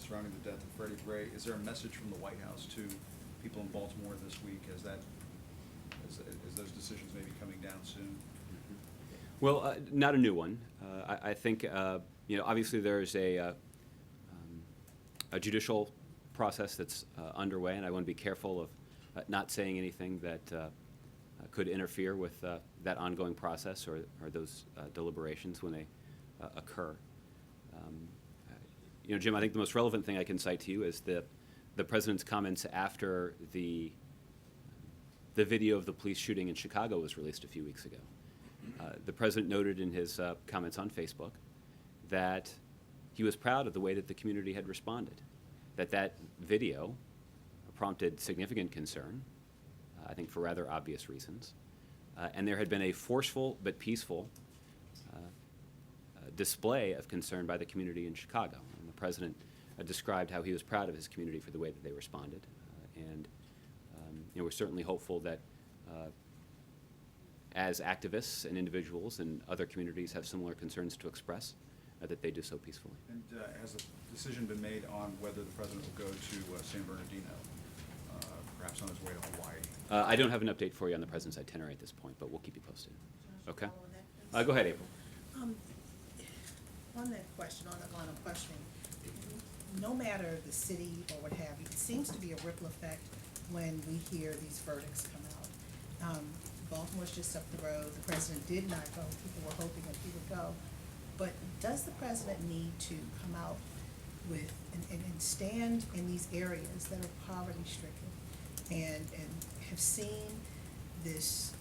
surrounding the death of Freddie Gray. Is there a message from the White House to people in Baltimore this week as those decisions may be coming down soon? Well, not a new one. I think obviously there's a judicial process that's underway, and I want to be careful of not saying anything that could interfere with that ongoing process or those deliberations when they occur. Jim, I think the most relevant thing I can cite to you is the president's comments after the video of the police shooting in Chicago was released a few weeks ago. The president noted in his comments on Facebook that he was proud of the way that the community had responded, that video prompted significant concern, I think for rather obvious reasons, and there had been a forceful but peaceful display of concern by the community in Chicago. And the president described how he was proud of his community for the way that they responded, and we're certainly hopeful that as activists and individuals and other communities have similar concerns to express, that they do so peacefully. And has a decision been made on whether the president will go to San Bernardino, perhaps on his way to Hawaii? I don't have an update for you on the president's itinerary at this point, but we'll keep you posted. Okay? Go ahead, April. On that question, on the line of questioning, no matter the city or what have you, it seems to be a ripple effect when we hear these verdicts come out. Baltimore's just up the road. The president did not go. People were hoping that he would go. But does the president need to come out with and stand in these areas that are poverty stricken and have seen this,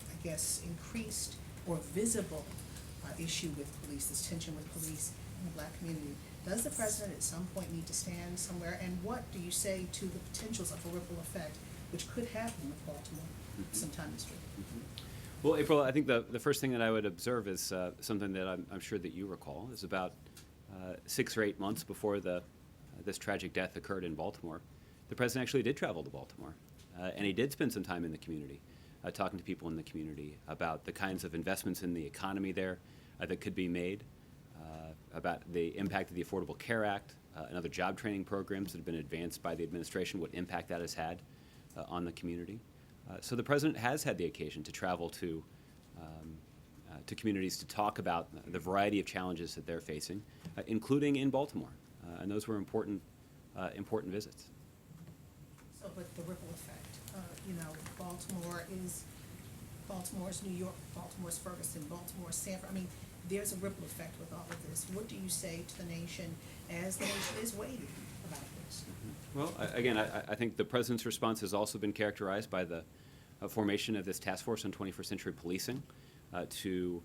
I guess, increased or visible issue with police, this tension with police in the black community? Does the president at some point need to stand somewhere? And what do you say to the potentials of a ripple effect which could happen with Baltimore sometime this week? Well, April, I think the first thing that I would observe is something that I'm sure that you recall, is about 6 or 8 months before this tragic death occurred in Baltimore, the president actually did travel to Baltimore, and he did spend some time in the community, talking to people in the community about the kinds of investments in the economy there that could be made, about the impact of the Affordable Care Act and other job training programs that have been advanced by the administration, what impact that has had on the community. So the president has had the occasion to travel to communities to talk about the variety of challenges that they're facing, including in Baltimore, and those were important visits. So, but the ripple effect, Baltimore's New York, Baltimore's Ferguson, Baltimore's Sanford. I mean, there's a ripple effect with all of this. What do you say to the nation as the nation is waiting about this? Well, again, I think the president's response has also been characterized by the formation of this task force on 21st century policing to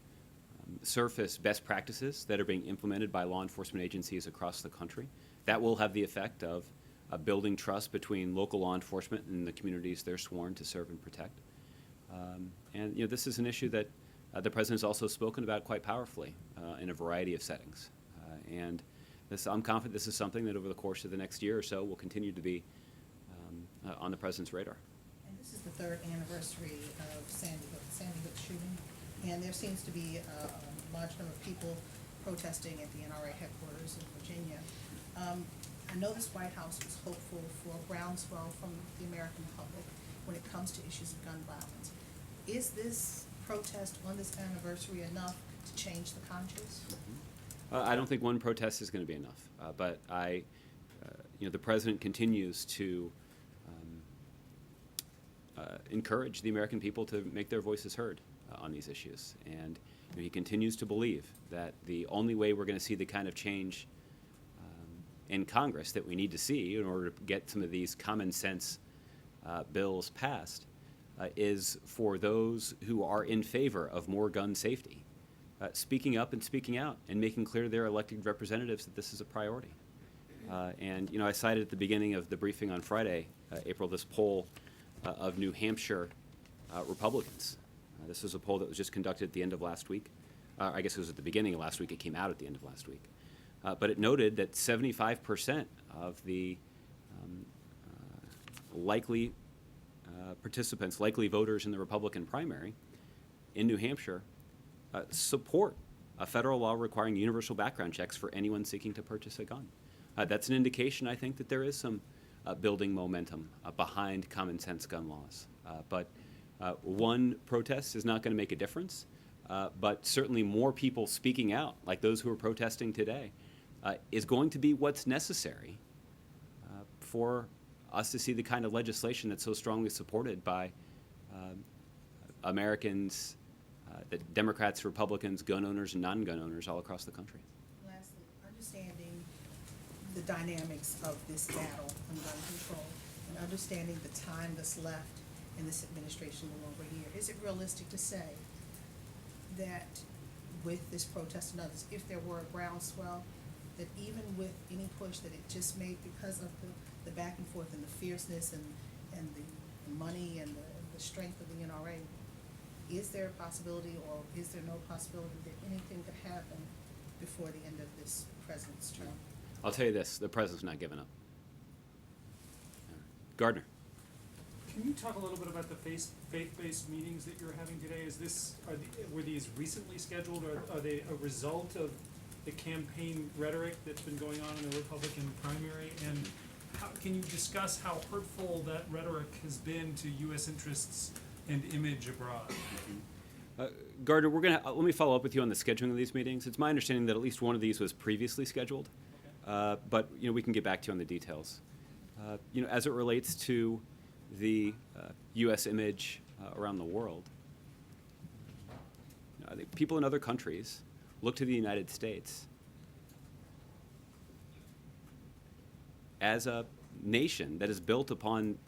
surface best practices that are being implemented by law enforcement agencies across the country. That will have the effect of building trust between local law enforcement and the communities they're sworn to serve and protect. And this is an issue that the president's also spoken about quite powerfully in a variety of settings. And I'm confident this is something that over the course of the next year or so will continue to be on the president's radar. And this is the 3rd anniversary of Sandy Hook shooting, and there seems to be a large number of people protesting at the NRA headquarters in Virginia. I know this White House was hopeful for a groundswell from the American public when it comes to issues of gun violence. Is this protest on this anniversary enough to change the conscience? I don't think one protest is going to be enough, but the president continues to encourage the American people to make their voices heard on these issues, and he continues to believe that the only way we're going to see the kind of change in Congress that we need to see in order to get some of these common sense bills passed is for those who are in favor of more gun safety speaking up and speaking out and making clear to their elected representatives that this is a priority. And I cited at the beginning of the briefing on Friday, April, this poll of New Hampshire Republicans. This was a poll that was just conducted at the end of last week. I guess it was at the beginning of last week. It came out at the end of last week. But it noted that 75% of the likely participants, likely voters in the Republican primary in New Hampshire support a federal law requiring universal background checks for anyone seeking to purchase a gun. That's an indication, I think, that there is some building momentum behind common sense gun laws. But one protest is not going to make a difference, but certainly more people speaking out, like those who are protesting today, is going to be what's necessary for us to see the kind of legislation that's so strongly supported by Americans, the Democrats, Republicans, gun owners, and non-gun owners all across the country. Lastly, understanding the dynamics of this battle on gun control and understanding the time that's left in this administration a little over a year, is it realistic to say that with this protest and others, if there were a groundswell, that even with any push that it just made because of the back and forth and the fierceness and the money and the strength of the NRA, is there a possibility or is there no possibility that anything could happen before the end of this president's term? I'll tell you this, the president's not giving up. Gardner. Can you talk a little bit about the faith-based meetings that you're having today? Were these recently scheduled, or are they a result of the campaign rhetoric that's been going on in the Republican primary? And can you discuss how hurtful that rhetoric has been to U.S. interests and image abroad? Gardner, let me follow up with you on the scheduling of these meetings. It's my understanding that at least one of these was previously scheduled, but we can get back to you on the details. As it relates to the U.S. image around the world, I think people in other countries look to the United States as a nation that is built upon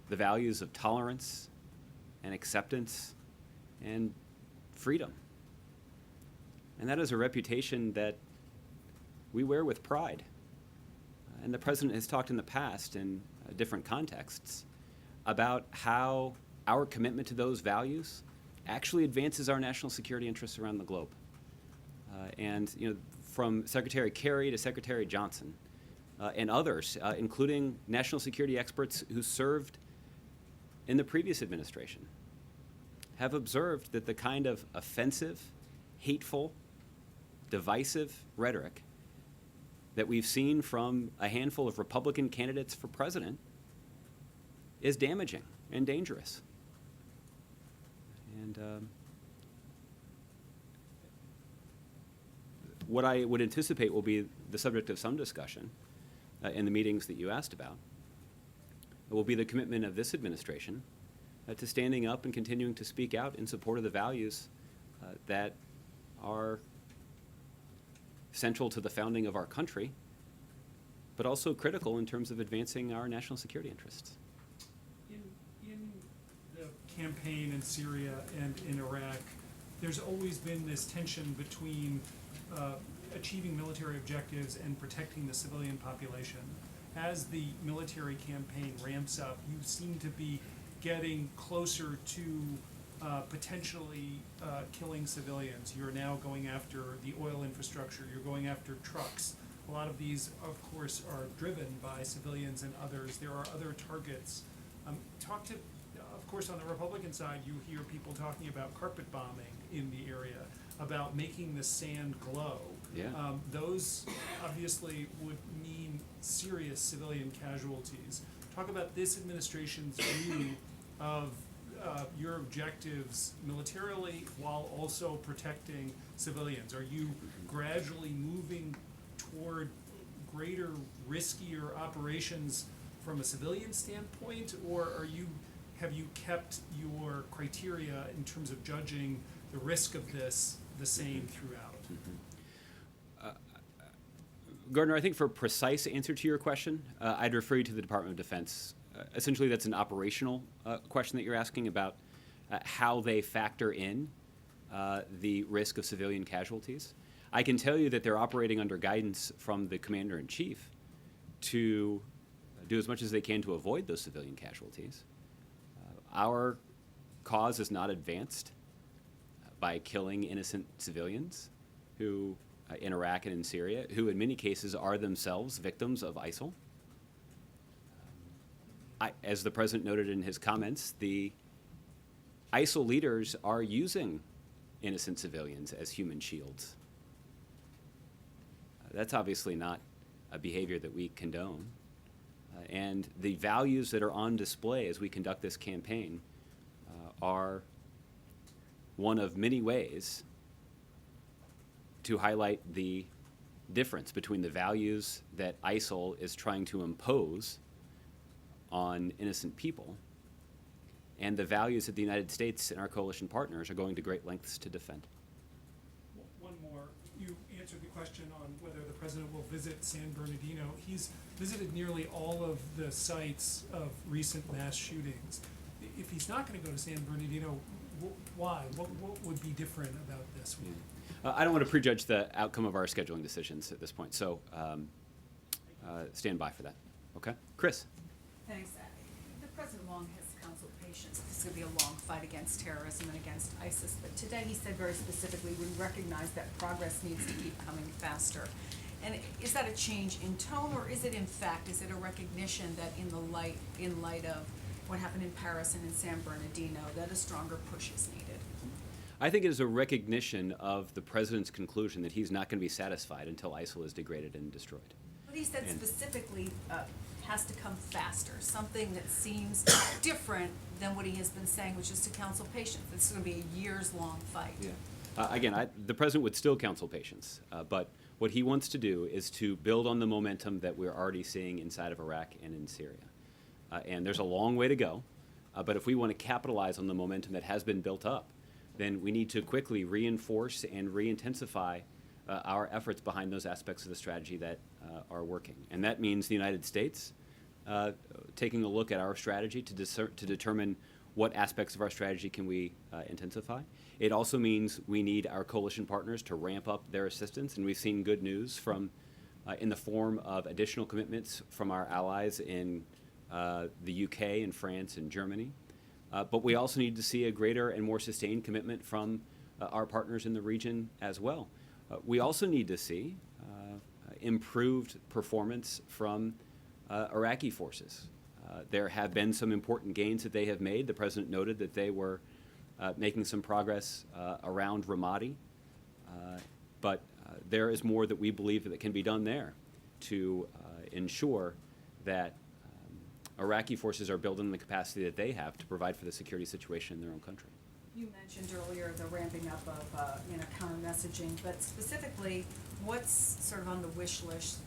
the values of tolerance and acceptance and freedom. And that is a reputation that we wear with pride. And the president has talked in the past in different contexts about how our commitment to those values actually advances our national security interests around the globe. From Secretary Kerry to Secretary Johnson and others, including national security experts who served in the previous administration, have observed that the kind of offensive, hateful, divisive rhetoric that we've seen from a handful of Republican candidates for president is damaging and dangerous. And what I would anticipate will be the subject of some discussion in the meetings that you asked about will be the commitment of this administration to standing up and continuing to speak out in support of the values that are central to the founding of our country, but also critical in terms of advancing our national security interests. In the campaign in Syria and in Iraq, there's always been this tension between achieving military objectives and protecting the civilian population. As the military campaign ramps up, you seem to be getting closer to potentially killing civilians. You're now going after the oil infrastructure, you're going after trucks. A lot of these, of course, are driven by civilians and others. There are other targets. Of course, on the Republican side, you hear people talking about carpet bombing in the area, about making the sand glow. Yeah. Those obviously would mean serious civilian casualties. Talk about this administration's view of your objectives militarily while also protecting civilians. Are you gradually moving toward greater, riskier operations from a civilian standpoint, or have you kept your criteria in terms of judging the risk of this the same throughout? Gardner, I think for a precise answer to your question, I'd refer you to the Department of Defense. Essentially, that's an operational question that you're asking about how they factor in the risk of civilian casualties. I can tell you that they're operating under guidance from the Commander-in-Chief to do as much as they can to avoid those civilian casualties. Our cause is not advanced by killing innocent civilians who in Iraq and in Syria, who in many cases are themselves victims of ISIL. As the president noted in his comments, the ISIL leaders are using innocent civilians as human shields. That's obviously not a behavior that we condone. And the values that are on display as we conduct this campaign are one of many ways to highlight the difference between the values that ISIL is trying to impose on innocent people and the values that the United States and our coalition partners are going to great lengths to defend. One more. You answered the question on whether the president will visit San Bernardino. He's visited nearly all of the sites of recent mass shootings. If he's not going to go to San Bernardino, why? What would be different about this one? I don't want to prejudge the outcome of our scheduling decisions at this point, so stand by for that. Okay? Chris? Thanks. The President long has counseled patience. This is going to be a long fight against terrorism and against ISIS, but today he said very specifically we recognize that progress needs to keep coming faster. And is that a change in tone, or is it in fact, is it a recognition that in light of what happened in Paris and in San Bernardino, that a stronger push is needed? I think it is a recognition of the president's conclusion that he's not going to be satisfied until ISIL is degraded and destroyed. But he said specifically has to come faster, something that seems different than what he has been saying, which is to counsel patience. This is going to be a years-long fight. Yeah. Again, the president would still counsel patience, but what he wants to do is to build on the momentum that we're already seeing inside of Iraq and in Syria. And there's a long way to go, but if we want to capitalize on the momentum that has been built up, then we need to quickly reinforce and re-intensify our efforts behind those aspects of the strategy that are working. And that means the United States taking a look at our strategy to determine what aspects of our strategy can we intensify. It also means we need our coalition partners to ramp up their assistance, and we've seen good news from in the form of additional commitments from our allies in the UK and France and Germany. But we also need to see a greater and more sustained commitment from our partners in the region as well. We also need to see improved performance from Iraqi forces. There have been some important gains that they have made. The president noted that they were making some progress around Ramadi, but there is more that we believe that can be done there to ensure that Iraqi forces are building the capacity that they have to provide for the security situation in their own country. You mentioned earlier the ramping up of counter messaging, but specifically, what's sort of on the wish list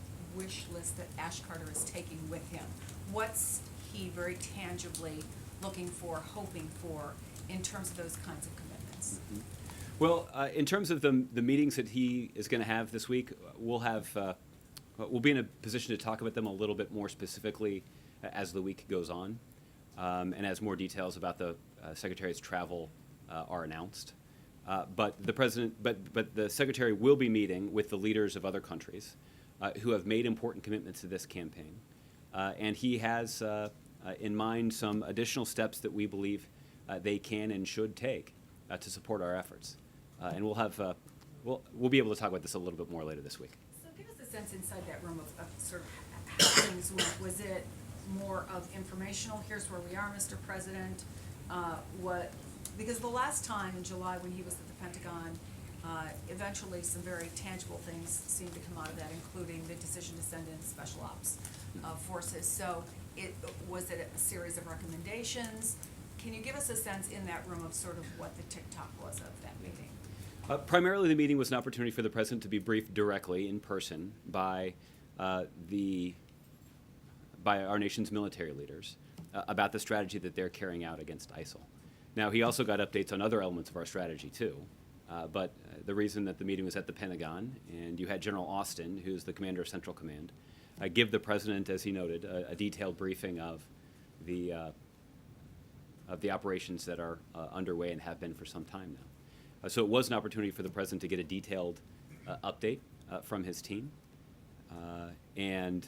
that Ash Carter is taking with him? What's he very tangibly looking for, hoping for, in terms of those kinds of commitments? Mm-hmm. Well, in terms of the meetings that he is going to have this week, we'll be in a position to talk about them a little bit more specifically as the week goes on, and as more details about the Secretary's travel are announced. But the Secretary will be meeting with the leaders of other countries who have made important commitments to this campaign, and he has in mind some additional steps that we believe they can and should take to support our efforts. And we'll be able to talk about this a little bit more later this week. So give us a sense inside that room of sort of how things went. Was it more of informational, here's where we are, Mr. President? Because the last time in July when he was at the Pentagon, eventually some very tangible things seemed to come out of that, including the decision to send in special ops forces. So was it a series of recommendations? Can you give us a sense in that room of sort of what the tick-tock was of that meeting? Primarily, the meeting was an opportunity for the president to be briefed directly in person by our nation's military leaders about the strategy that they're carrying out against ISIL. Now, he also got updates on other elements of our strategy, too. But the reason that the meeting was at the Pentagon, and you had General Austin, who's the commander of Central Command, give the president, as he noted, a detailed briefing of the operations that are underway and have been for some time now. So it was an opportunity for the president to get a detailed update from his team. And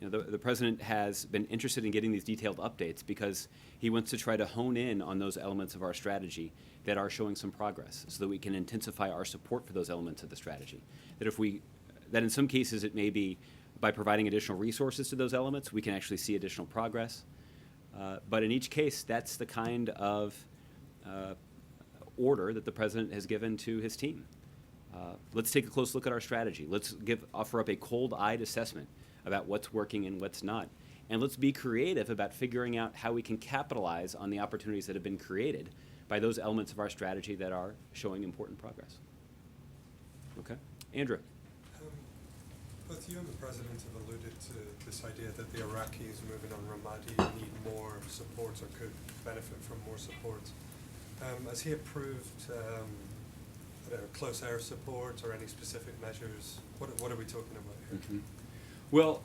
the president has been interested in getting these detailed updates because he wants to try to hone in on those elements of our strategy that are showing some progress so that we can intensify our support for those elements of the strategy. That in some cases it may be by providing additional resources to those elements, we can actually see additional progress. But in each case, that's the kind of order that the president has given to his team. let's take a close look at our strategy. Let's offer up a cold-eyed assessment about what's working and what's not. And let's be creative about figuring out how we can capitalize on the opportunities that have been created by those elements of our strategy that are showing important progress. Okay? Andrew. Both you and the President have alluded to this idea that the Iraqis moving on Ramadi need more support or could benefit from more support. Has he approved I don't know, close air support or any specific measures? What are we talking about here? Mm-hmm. Well,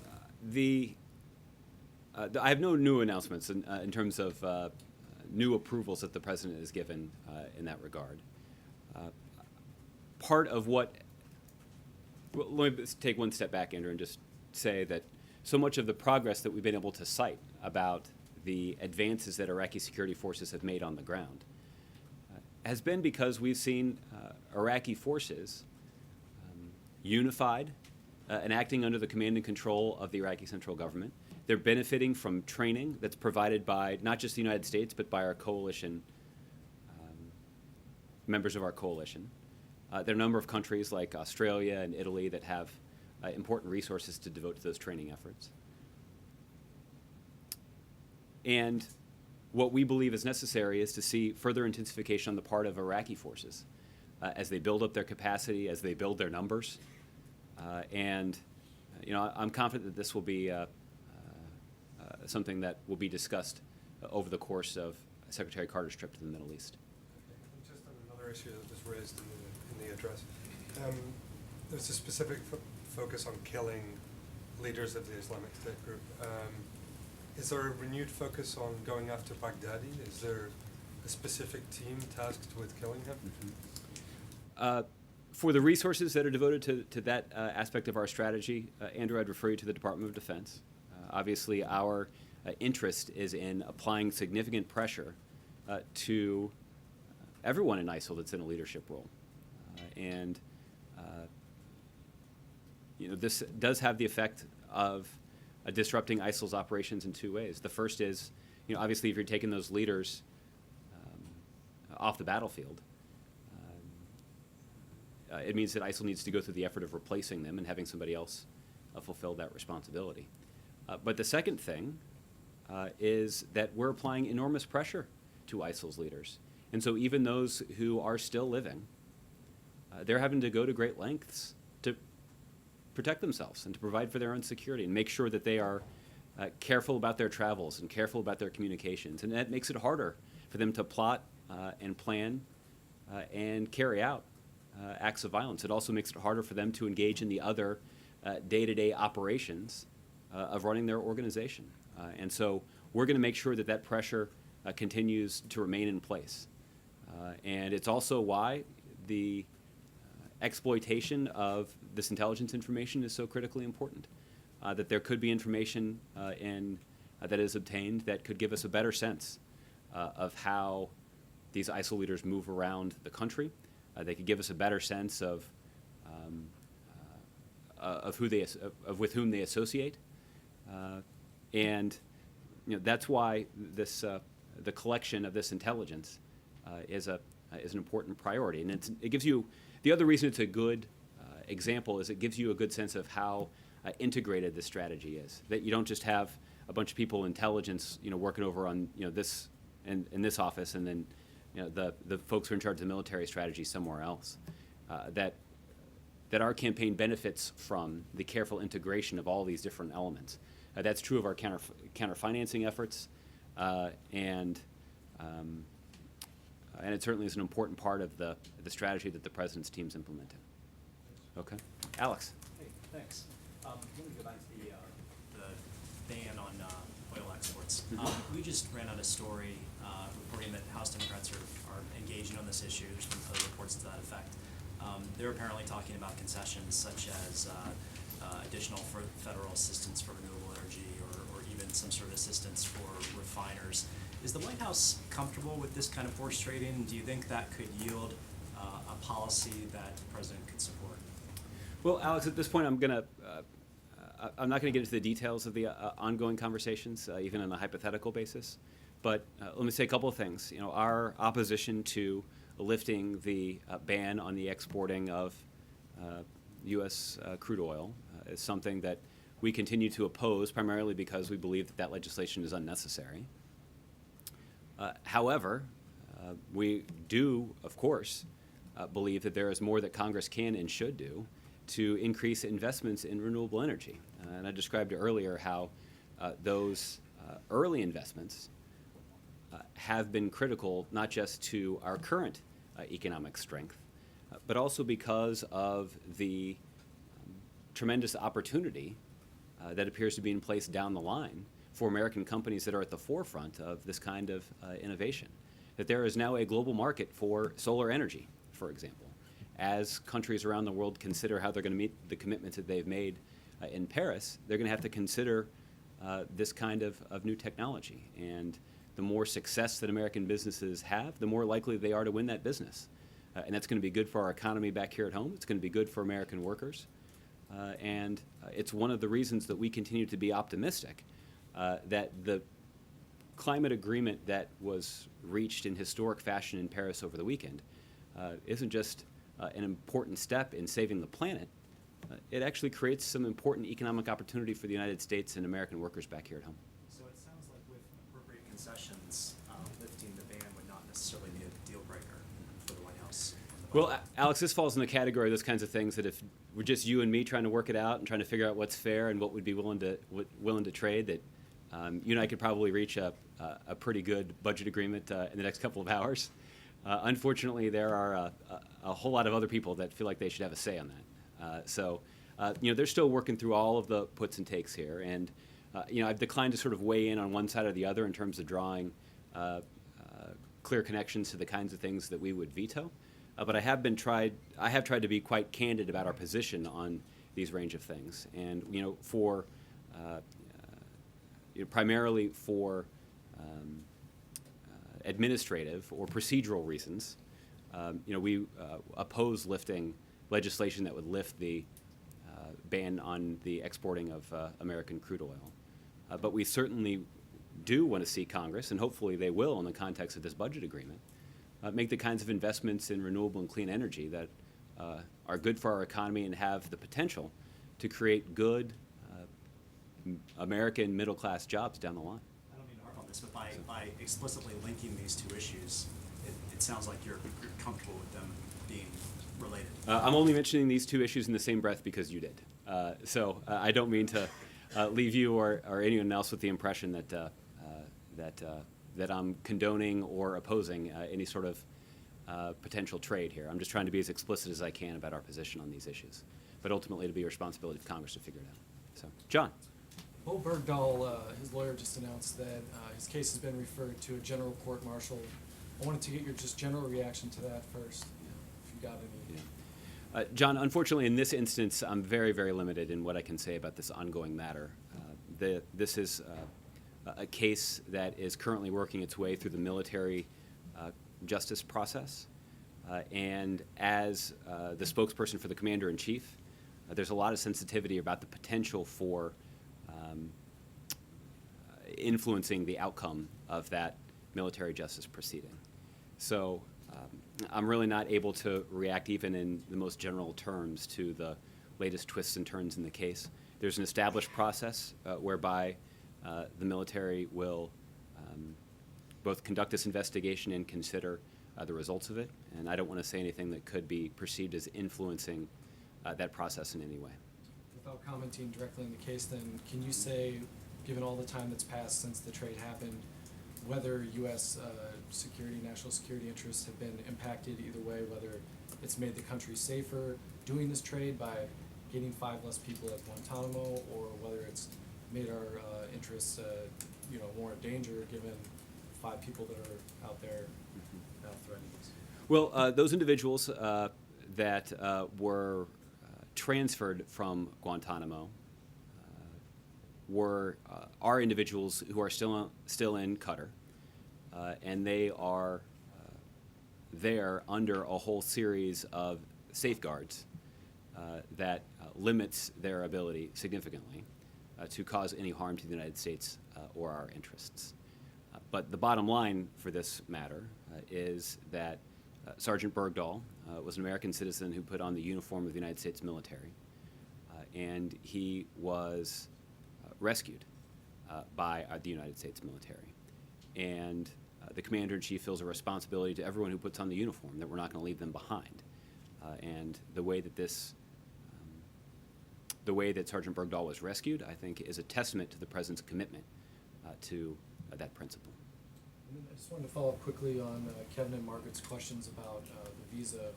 I have no new announcements in terms of new approvals that the President has given in that regard. Part of what, well, let me take one step back, Andrew, and just say that so much of the progress that we've been able to cite about the advances that Iraqi security forces have made on the ground has been because we've seen Iraqi forces unified and acting under the command and control of the Iraqi central government. They're benefiting from training that's provided by not just the United States, but by our coalition, members of our coalition. There are a number of countries like Australia and Italy that have important resources to devote to those training efforts. And what we believe is necessary is to see further intensification on the part of Iraqi forces as they build up their capacity, as they build their numbers. And I'm confident that this will be something that will be discussed over the course of Secretary Carter's trip to the Middle East. Okay. Just on another issue that was raised in the address, there's a specific focus on killing leaders of the Islamic State group. Is there a renewed focus on going after Baghdadi? Is there a specific team tasked with killing him? Mm-hmm. For the resources that are devoted to that aspect of our strategy, Andrew, I'd refer you to the Department of Defense. Obviously, our interest is in applying significant pressure to everyone in ISIL that's in a leadership role. This does have the effect of disrupting ISIL's operations in two ways. The first is, obviously, if you're taking those leaders off the battlefield, it means that ISIL needs to go through the effort of replacing them and having somebody else fulfill that responsibility. But the second thing is that we're applying enormous pressure to ISIL's leaders. And so even those who are still living, they're having to go to great lengths to protect themselves and to provide for their own security and make sure that they are careful about their travels and careful about their communications. And that makes it harder for them to plot and plan and carry out acts of violence. It also makes it harder for them to engage in the other day-to-day operations of running their organization. And so we're going to make sure that that pressure continues to remain in place. And it's also why the exploitation of this intelligence information is so critically important. That there could be information that is obtained that could give us a better sense of how these ISIL leaders move around the country. They could give us a better sense of with whom they associate, and that's why this the collection of this intelligence is an important priority. And it gives you the other reason it's a good example is it gives you a good sense of how integrated this strategy is. That you don't just have a bunch of people in intelligence working over on this in this office and then the folks who are in charge of the military strategy somewhere else. That our campaign benefits from the careful integration of all these different elements. That's true of our counter-financing efforts, and it certainly is an important part of the strategy that the President's team's implementing. Okay. Alex. Hey, thanks. Let me go back to the ban on oil exports. Mm-hmm. We just ran out a story reporting that House Democrats are engaging on this issue. There's been other reports to that effect. They're apparently talking about concessions such as additional federal assistance for renewable energy or even some sort of assistance for refiners. Is the White House comfortable with this kind of horse trading? Do you think that could yield a policy that the President could support? Well, Alex, at this point, I'm not going to get into the details of the ongoing conversations, even on a hypothetical basis. But let me say a couple of things. Our opposition to lifting the ban on the exporting of U.S. Crude oil is something that we continue to oppose, primarily because we believe that that legislation is unnecessary. However, we do, of course, believe that there is more that Congress can and should do to increase investments in renewable energy. And I described earlier how those early investments have been critical not just to our current economic strength, but also because of the tremendous opportunity that appears to be in place down the line for American companies that are at the forefront of this kind of innovation. That there is now a global market for solar energy, for example. As countries around the world consider how they're going to meet the commitments that they've made in Paris, they're going to have to consider this kind of new technology. And the more success that American businesses have, the more likely they are to win that business. And that's going to be good for our economy back here at home. It's going to be good for American workers. And it's one of the reasons that we continue to be optimistic that the climate agreement that was reached in historic fashion in Paris over the weekend isn't just an important step in saving the planet. It actually creates some important economic opportunity for the United States and American workers back here at home. So it sounds like with appropriate concessions, lifting the ban would not necessarily be a deal breaker for the White House. Well, Alex, this falls in the category of those kinds of things that if we're just you and me trying to work it out and trying to figure out what's fair and what would be willing to trade, that you and I could probably reach a pretty good budget agreement in the next couple of hours. Unfortunately, there are a whole lot of other people that feel like they should have a say on that. So, they're still working through all of the puts and takes here. And, I've declined to sort of weigh in on one side or the other in terms of drawing clear connections to the kinds of things that we would veto. But I have tried to be quite candid about our position on these range of things. And, for primarily for administrative or procedural reasons, we oppose lifting legislation that would lift the ban on the exporting of American crude oil. But we certainly do want to see Congress, and hopefully they will in the context of this budget agreement, make the kinds of investments in renewable and clean energy that are good for our economy and have the potential to create good American middle-class jobs down the line. I don't mean to harp on this, but by explicitly linking these two issues, it sounds like you're comfortable with them being related. I'm only mentioning these two issues in the same breath because you did. So I don't mean to leave you or anyone else with the impression that I'm condoning or opposing any sort of potential trade here. I'm just trying to be as explicit as I can about our position on these issues. But ultimately, it'll be a responsibility of Congress to figure it out. So, John. Well, Bergdahl, his lawyer just announced that his case has been referred to a general court-martial. I wanted to get your just general reaction to that first, if you got any. Yeah. John, unfortunately, in this instance, I'm very, very limited in what I can say about this ongoing matter. This is a case that is currently working its way through the military justice process. And as the spokesperson for the Commander-in-Chief, there's a lot of sensitivity about the potential for influencing the outcome of that military justice proceeding. So I'm really not able to react even in the most general terms to the latest twists and turns in the case. There's an established process whereby the military will both conduct this investigation and consider the results of it. And I don't want to say anything that could be perceived as influencing that process in any way. Without commenting directly on the case, then, can you say, given all the time that's passed since the trade happened, whether U.S. national security interests have been impacted either way, whether it's made the country safer doing this trade by getting 5 less people at Guantanamo, or whether it's made our interests, more in danger given 5 people that are out there now threatening us? Well, those individuals that were transferred from Guantanamo are individuals who are still in Qatar, and they are there under a whole series of safeguards that limits their ability significantly to cause any harm to the United States or our interests. But the bottom line for this matter is that Sergeant Bergdahl was an American citizen who put on the uniform of the United States military, and he was rescued by the United States military. And the Commander-in-Chief feels a responsibility to everyone who puts on the uniform that we're not going to leave them behind. And the way that the way that Sergeant Bergdahl was rescued, I think, is a testament to the President's commitment to that principle. And then I just wanted to follow up quickly on Kevin and Margaret's questions about the visa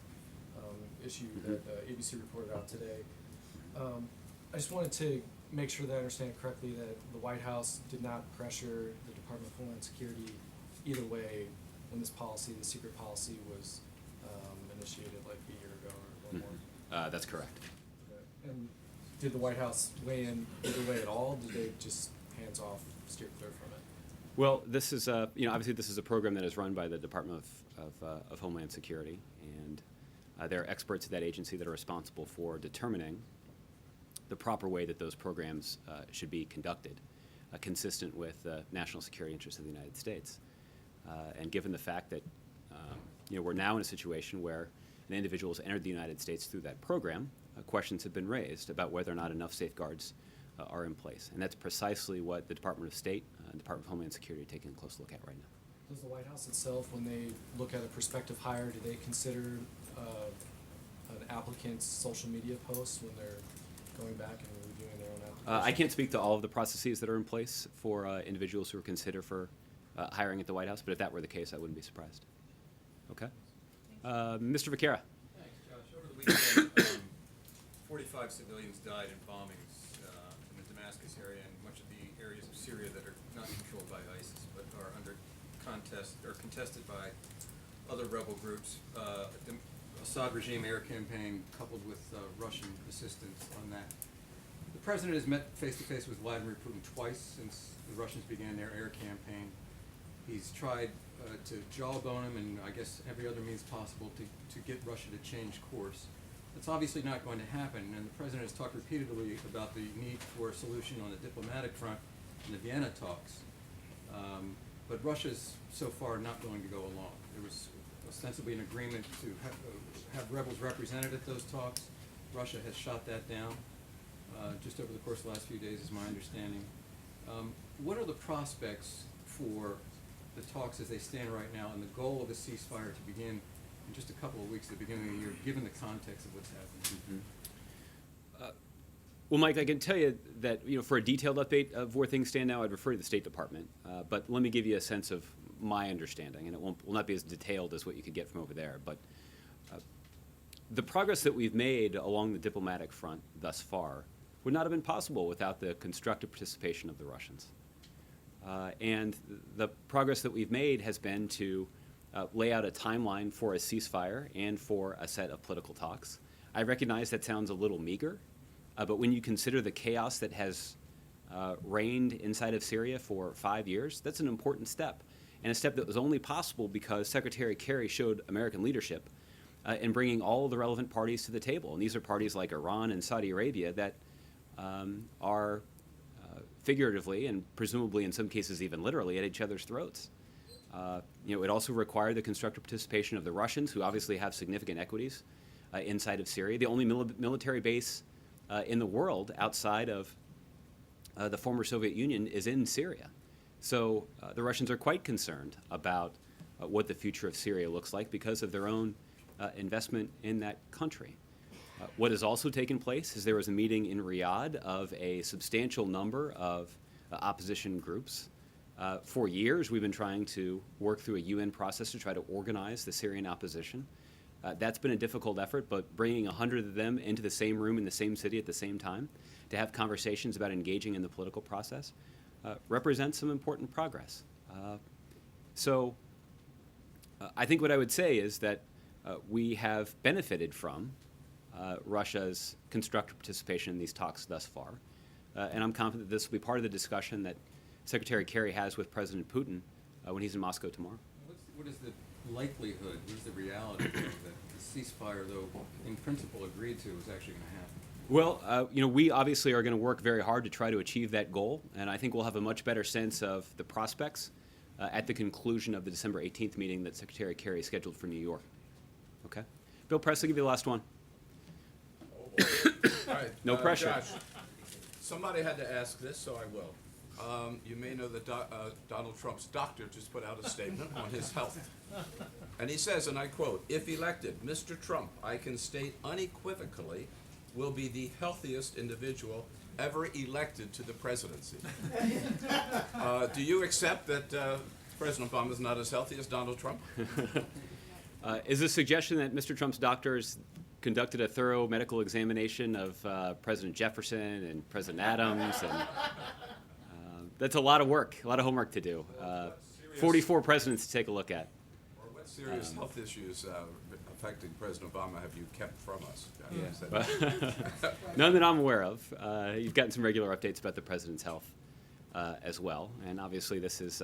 issue that ABC reported out today. I just wanted to make sure that I understand correctly that the White House did not pressure the Department of Homeland Security either way when this policy, the secret policy, was initiated like a year ago or more. That's correct. Okay. And did the White House weigh in either way at all? Did they just hands off, steer clear from it? Well, this is obviously this is a program that is run by the Department of Homeland Security, and there are experts at that agency that are responsible for determining the proper way that those programs should be conducted, consistent with the national security interests of the United States. And given the fact that we're now in a situation where an individual has entered the United States through that program, questions have been raised about whether or not enough safeguards are in place. And that's precisely what the Department of State and Department of Homeland Security are taking a close look at right now. Does the White House itself, when they look at a prospective hire, do they consider an applicant's social media posts when they're going back and reviewing their own application? I can't speak to all of the processes that are in place for individuals who are considered for hiring at the White House, but if that were the case, I wouldn't be surprised. Okay. Mr. Vaquera. Thanks, Josh. Over the weekend, 45 civilians died in bombings in the Damascus area and much of the areas of Syria that are not controlled by ISIS, but are under contest or contested by other rebel groups. The Assad regime air campaign coupled with Russian assistance on that. The president has met face-to-face with Vladimir Putin twice since the Russians began their air campaign. He's tried to jawbone him and I guess every other means possible to get Russia to change course. That's obviously not going to happen, and the president has talked repeatedly about the need for a solution on the diplomatic front in the Vienna talks. But Russia's so far not going to go along. There was ostensibly an agreement to have rebels represented at those talks. Russia has shot that down just over the course of the last few days, is my understanding. What are the prospects for the talks as they stand right now and the goal of the ceasefire to begin in just a couple of weeks at the beginning of the year, given the context of what's happening? Well, Mike, I can tell you that for a detailed update of where things stand now, I'd refer to the State Department. But let me give you a sense of my understanding, and it will not be as detailed as what you could get from over there. But the progress that we've made along the diplomatic front thus far would not have been possible without the constructive participation of the Russians. And the progress that we've made has been to lay out a timeline for a ceasefire and for a set of political talks. I recognize that sounds a little meager, but when you consider the chaos that has reigned inside of Syria for 5 years, that's an important step, and a step that was only possible because Secretary Kerry showed American leadership in bringing all of the relevant parties to the table. And these are parties like Iran and Saudi Arabia that are figuratively and presumably in some cases even literally at each other's throats. It also required the constructive participation of the Russians, who obviously have significant equities inside of Syria. The only military base in the world outside of the former Soviet Union is in Syria. So the Russians are quite concerned about what the future of Syria looks like because of their own investment in that country. What has also taken place is there was a meeting in Riyadh of a substantial number of opposition groups. For years, we've been trying to work through a UN process to try to organize the Syrian opposition. That's been a difficult effort, but bringing 100 of them into the same room in the same city at the same time to have conversations about engaging in the political process represents some important progress. So I think what I would say is that we have benefited from Russia's constructive participation in these talks thus far. And I'm confident that this will be part of the discussion that Secretary Kerry has with President Putin when he's in Moscow tomorrow. What is the likelihood, what is the reality that the ceasefire, though in principle agreed to, is actually going to happen? Well, we obviously are going to work very hard to try to achieve that goal, and I think we'll have a much better sense of the prospects at the conclusion of the December 18th meeting that Secretary Kerry scheduled for New York. Okay? Bill Press will give you the last one. All right. No pressure. Josh, somebody had to ask this, so I will. You may know that Donald Trump's doctor just put out a statement on his health. And he says, and I quote, "If elected, Mr. Trump, I can state unequivocally, will be the healthiest individual ever elected to the presidency." Do you accept that President Obama is not as healthy as Donald Trump? Is the suggestion that Mr. Trump's doctors conducted a thorough medical examination of President Jefferson and President Adams? And, that's a lot of work, a lot of homework to do. 44 presidents to take a look at. Or what serious health issues affecting President Obama have you kept from us? None that I'm aware of. You've gotten some regular updates about the president's health as well, and obviously this is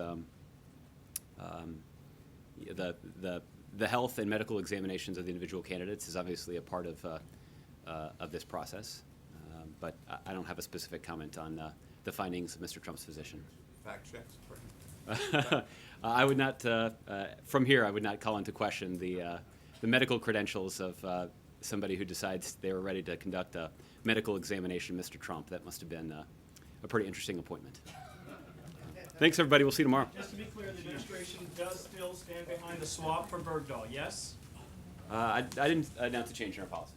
the health and medical examinations of the individual candidates is obviously a part of this process, but I don't have a specific comment on the findings of Mr. Trump's physician. Fact checks. I would not, from here, I would not call into question the medical credentials of somebody who decides they were ready to conduct a medical examination of Mr. Trump. That must have been a pretty interesting appointment. Thanks, everybody. We'll see you tomorrow. Just to be clear, the administration does still stand behind the swap for Bergdahl, yes? I didn't announce a change in our policy.